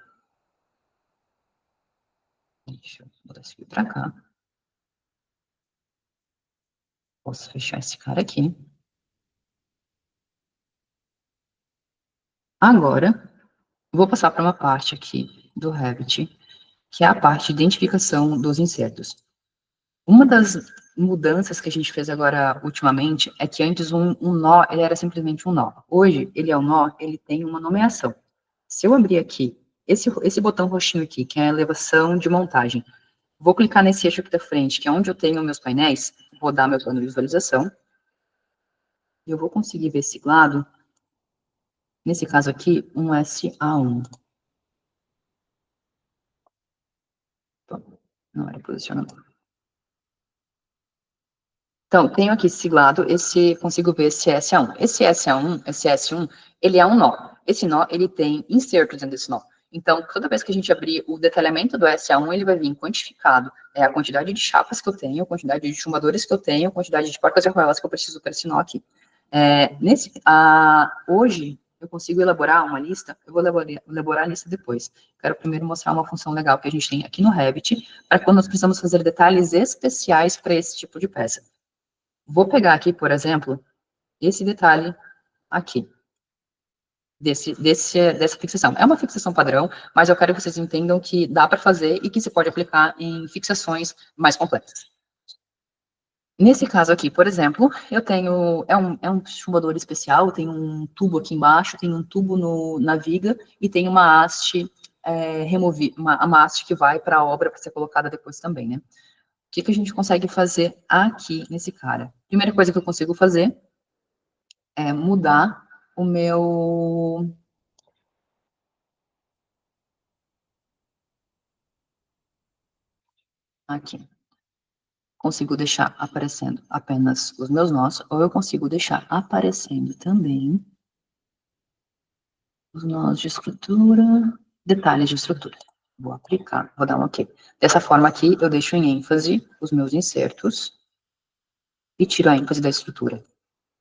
Deixa eu botar esse aqui para cá. Posso fechar esse cara aqui. Agora, vou passar para uma parte aqui do Revit, que é a parte de identificação dos insetos. Uma das mudanças que a gente fez agora ultimamente é que antes um nó, ele era simplesmente um nó. Hoje, ele é um nó, ele tem uma nomeação. Se eu abrir aqui, esse botão roxinho aqui, que é a elevação de montagem, vou clicar nesse eixo aqui da frente, que é onde eu tenho meus painéis, vou dar meu plano de visualização, e eu vou conseguir ver siglado, nesse caso aqui, um SA1. Não era posicionador. Então, tenho aqui siglado, consigo ver esse SA1. Esse SA1, esse S1, ele é um nó. Esse nó, ele tem insertos dentro desse nó. Então, toda vez que a gente abrir o detalhamento do SA1, ele vai vir quantificado. É a quantidade de chapas que eu tenho, a quantidade de chumbadores que eu tenho, a quantidade de porcas e arruelas que eu preciso para esse nó aqui. Hoje, eu consigo elaborar uma lista, eu vou elaborar a lista depois. Quero primeiro mostrar uma função legal que a gente tem aqui no Revit, para quando nós precisamos fazer detalhes especiais para esse tipo de peça. Vou pegar aqui, por exemplo, esse detalhe aqui, dessa fixação. É uma fixação padrão, mas eu quero que vocês entendam que dá para fazer e que se pode aplicar em fixações mais complexas. Nesse caso aqui, por exemplo, eu tenho, é um chumbador especial, tem um tubo aqui embaixo, tem um tubo na viga e tem uma haste uma haste que vai para a obra para ser colocada depois também, né? O que a gente consegue fazer aqui nesse cara? Primeira coisa que eu consigo fazer é mudar o meu... Aqui. Consigo deixar aparecendo apenas os meus nós, ou eu consigo deixar aparecendo também os nós de estrutura, detalhes de estrutura. Vou aplicar, vou dar um OK. Dessa forma aqui, eu deixo em ênfase os meus insertos e tiro a ênfase da estrutura.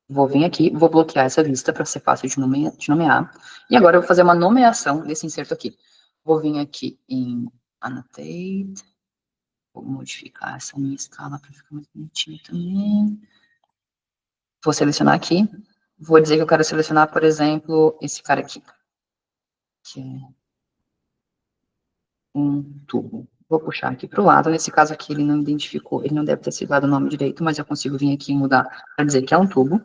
Vou vir aqui, vou bloquear essa vista para ser fácil de nomear. E agora eu vou fazer uma nomeação desse inserto aqui. Vou vir aqui em Annotate. Vou modificar essa minha escala para ficar mais bonitinho também. Vou selecionar aqui, vou dizer que eu quero selecionar, por exemplo, esse cara aqui, que é um tubo. Vou puxar aqui para o lado, nesse caso aqui ele não identificou, ele não deve ter sido dado o nome direito, mas eu consigo vir aqui e mudar para dizer que é um tubo.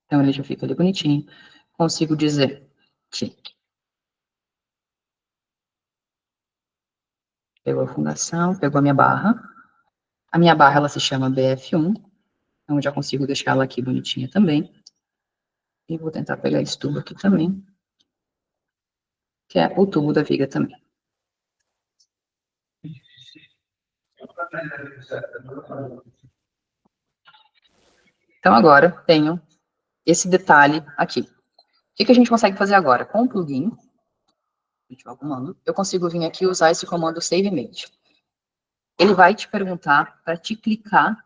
Então ele já fica ali bonitinho. Consigo dizer que pegou a fundação, pegou a minha barra. A minha barra, ela se chama BF1, então eu já consigo deixar ela aqui bonitinha também. E vou tentar pegar esse tubo aqui também, que é o tubo da viga também. Então, agora, tenho esse detalhe aqui. O que a gente consegue fazer agora? Com o plugin, o comando, eu consigo vir aqui e usar esse comando Save Image. Ele vai te perguntar para te clicar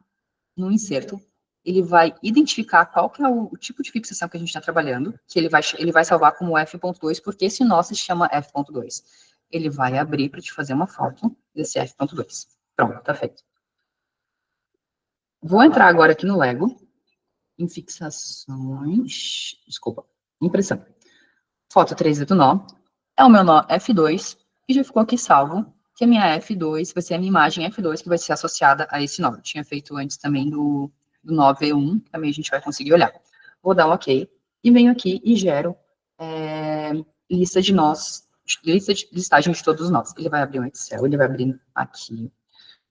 no inserto, ele vai identificar qual que é o tipo de fixação que a gente está trabalhando, que ele vai salvar como f.2, porque esse nó se chama f.2. Ele vai abrir para te fazer uma foto desse f.2. Pronto, tá feito. Vou entrar agora aqui no Lego, em fixações, desculpa, impressão. Foto 3D do nó, é o meu nó F2, e já ficou aqui salvo, que a minha F2 vai ser a minha imagem F2, que vai ser associada a esse nó. Eu tinha feito antes também do nó V1, que também a gente vai conseguir olhar. Vou dar um OK, e venho aqui e gero lista de nós, listagem de todos os nós. Ele vai abrir um Excel, ele vai abrir aqui.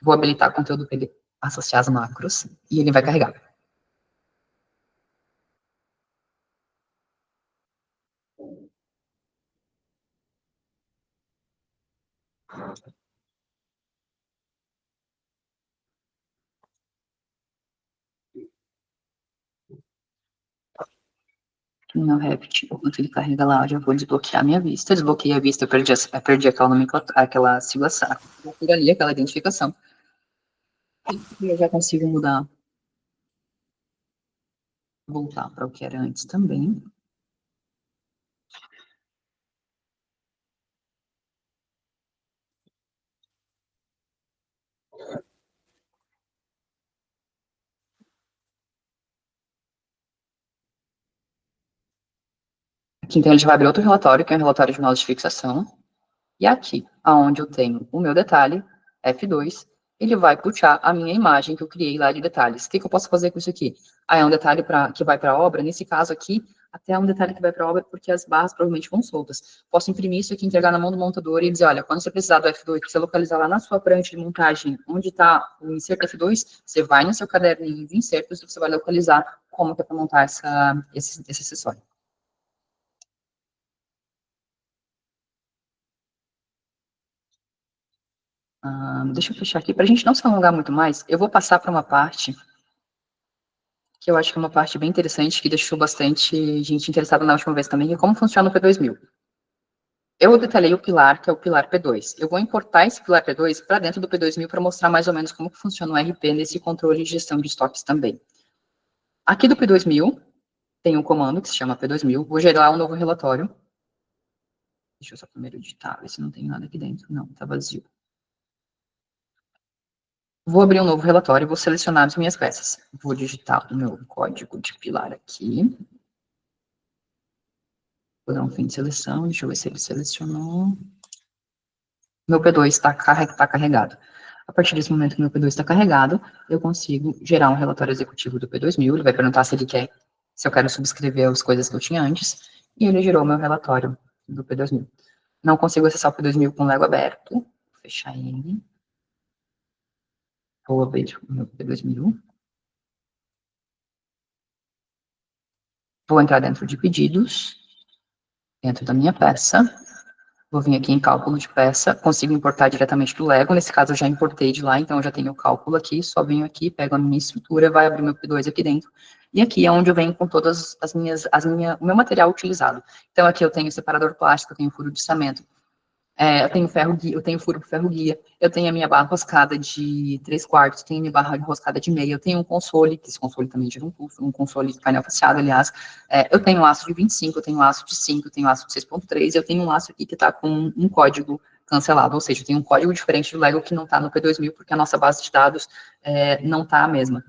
Vou habilitar conteúdo para ele associar as macros, e ele vai carregar. No Revit, enquanto ele carrega lá, eu já vou desbloquear a minha vista. Desbloqueei a vista, eu perdi aquela nomenclatura, aquela siglação, por ali, aquela identificação. E eu já consigo mudar, voltar para o que era antes também. Aqui, então, ele já vai abrir outro relatório, que é um relatório de nós de fixação. E aqui, aonde eu tenho o meu detalhe, F2, ele vai puxar a minha imagem que eu criei lá de detalhes. O que eu posso fazer com isso aqui? É um detalhe que vai para a obra, nesse caso aqui, até um detalhe que vai para a obra, porque as barras provavelmente vão soltas. Posso imprimir isso aqui, entregar na mão do montador e dizer, olha, quando você precisar do F2, você localizar lá na sua prancha de montagem, onde está o inserto F2, você vai no seu caderninho de insertos e você vai localizar como que é para montar esse acessório. Deixa eu fechar aqui, para a gente não se alongar muito mais, eu vou passar para uma parte que eu acho que é uma parte bem interessante, que deixou bastante gente interessada na última vez também, é como funciona o P2000. Eu detalhei o pilar, que é o pilar P2. Eu vou importar esse pilar P2 para dentro do P2000 para mostrar mais ou menos como que funciona o RP nesse controle de gestão de estoques também. Aqui do P2000, tem um comando que se chama P2000, vou gerar um novo relatório. Deixa eu só primeiro digitar, ver se não tem nada aqui dentro. Não, está vazio. Vou abrir um novo relatório e vou selecionar as minhas peças. Vou digitar o meu código de pilar aqui. Vou dar um fim de seleção, deixa eu ver se ele selecionou. Meu P2 está carregado. A partir desse momento que meu P2 está carregado, eu consigo gerar um relatório executivo do P2000, ele vai perguntar se ele quer, se eu quero subscrever as coisas que eu tinha antes, e ele gerou meu relatório do P2000. Não consigo acessar o P2000 com o Lego aberto, vou fechar ele. Vou abrir o meu P2000. Vou entrar dentro de pedidos, dentro da minha peça. Vou vir aqui em cálculo de peça, consigo importar diretamente do Lego, nesse caso eu já importei de lá, então eu já tenho o cálculo aqui, só venho aqui, pego a minha estrutura, vai abrir meu P2 aqui dentro, e aqui é onde eu venho com todas o meu material utilizado. Então aqui eu tenho separador plástico, eu tenho furo de içamento, eu tenho ferro guia, eu tenho furo para ferro guia, eu tenho a minha barra roscada de 3/4, tenho a minha barra roscada de meia, eu tenho um console, que esse console também gera um custo, um console de painel faceado, aliás, eu tenho um laço de 25, eu tenho um laço de 5, eu tenho um laço de 6.3, eu tenho um laço aqui que está com um código cancelado, ou seja, eu tenho um código diferente do Lego que não está no P2000, porque a nossa base de dados não está a mesma.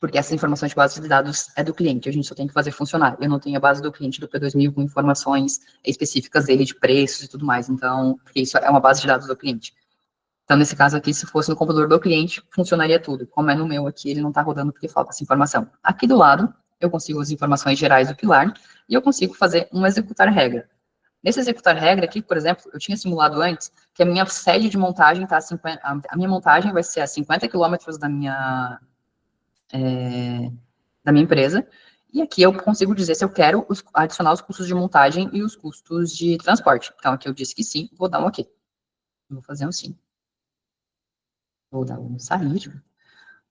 porque essas informações de base de dados é do cliente, a gente só tem que fazer funcionar. Eu não tenho a base do cliente do P2000 com informações específicas dele, de preços e tudo mais, então, porque isso é uma base de dados do cliente. Então, nesse caso aqui, se fosse no computador do cliente, funcionaria tudo. Como é no meu aqui, ele não está rodando porque falta essa informação. Aqui do lado, eu consigo as informações gerais do pilar e eu consigo fazer um executar regra. Nesse executar regra aqui, por exemplo, eu tinha simulado antes que a minha sede de montagem está a minha montagem vai ser a 50 quilômetros da minha empresa, e aqui eu consigo dizer se eu quero adicionar os custos de montagem e os custos de transporte. Então, aqui eu disse que sim, vou dar um OK. Vou fazer um sim. Vou dar um sair.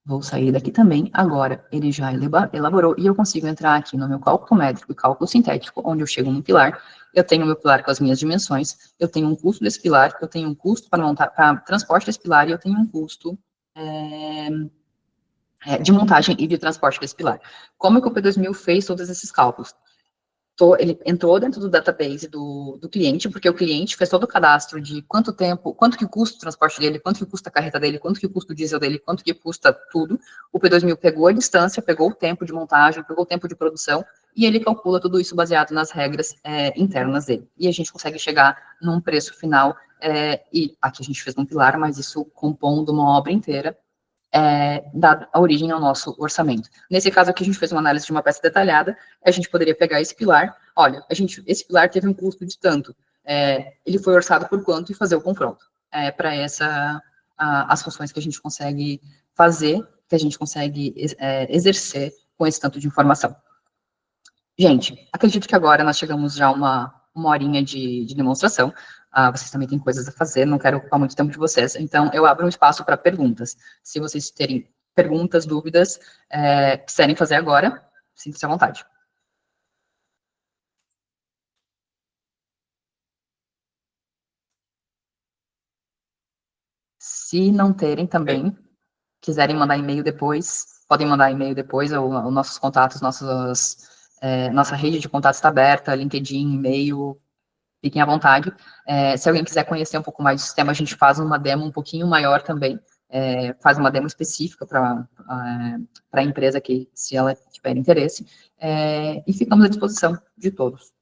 Vou sair daqui também. Agora, ele já elaborou e eu consigo entrar aqui no meu cálculo métrico e cálculo sintético, onde eu chego no pilar. Eu tenho o meu pilar com as minhas dimensões, eu tenho um custo desse pilar, eu tenho um custo para montar, para transporte desse pilar e eu tenho um custo de montagem e de transporte desse pilar. Como é que o P2000 fez todos esses cálculos? Ele entrou dentro do database do cliente, porque o cliente fez todo o cadastro de quanto tempo, quanto que custa o transporte dele, quanto que custa a carreta dele, quanto que custa o diesel dele, quanto que custa tudo. O P2000 pegou a distância, pegou o tempo de montagem, pegou o tempo de produção, e ele calcula tudo isso baseado nas regras internas dele. E a gente consegue chegar num preço final, e aqui a gente fez um pilar, mas isso compondo uma obra inteira, dá a origem ao nosso orçamento. Nesse caso aqui, a gente fez uma análise de uma peça detalhada, a gente poderia pegar esse pilar, olha, esse pilar teve um custo de tanto, ele foi orçado por quanto e fazer o confronto. Para as funções que a gente consegue fazer, que a gente consegue exercer com esse tanto de informação. Gente, acredito que agora nós chegamos já a uma horinha de demonstração. Vocês também têm coisas a fazer, não quero ocupar muito tempo de vocês. Então, eu abro um espaço para perguntas. Se vocês terem perguntas, dúvidas, quiserem fazer agora, sinta-se à vontade. Se não terem também, quiserem mandar e-mail depois, podem mandar e-mail depois, ou nossos contatos, nossa rede de contatos está aberta, LinkedIn, e-mail, fiquem à vontade. Se alguém quiser conhecer um pouco mais do sistema, a gente faz uma demo um pouquinho maior também, faz uma demo específica para a empresa que, se ela tiver interesse, e ficamos à disposição de todos.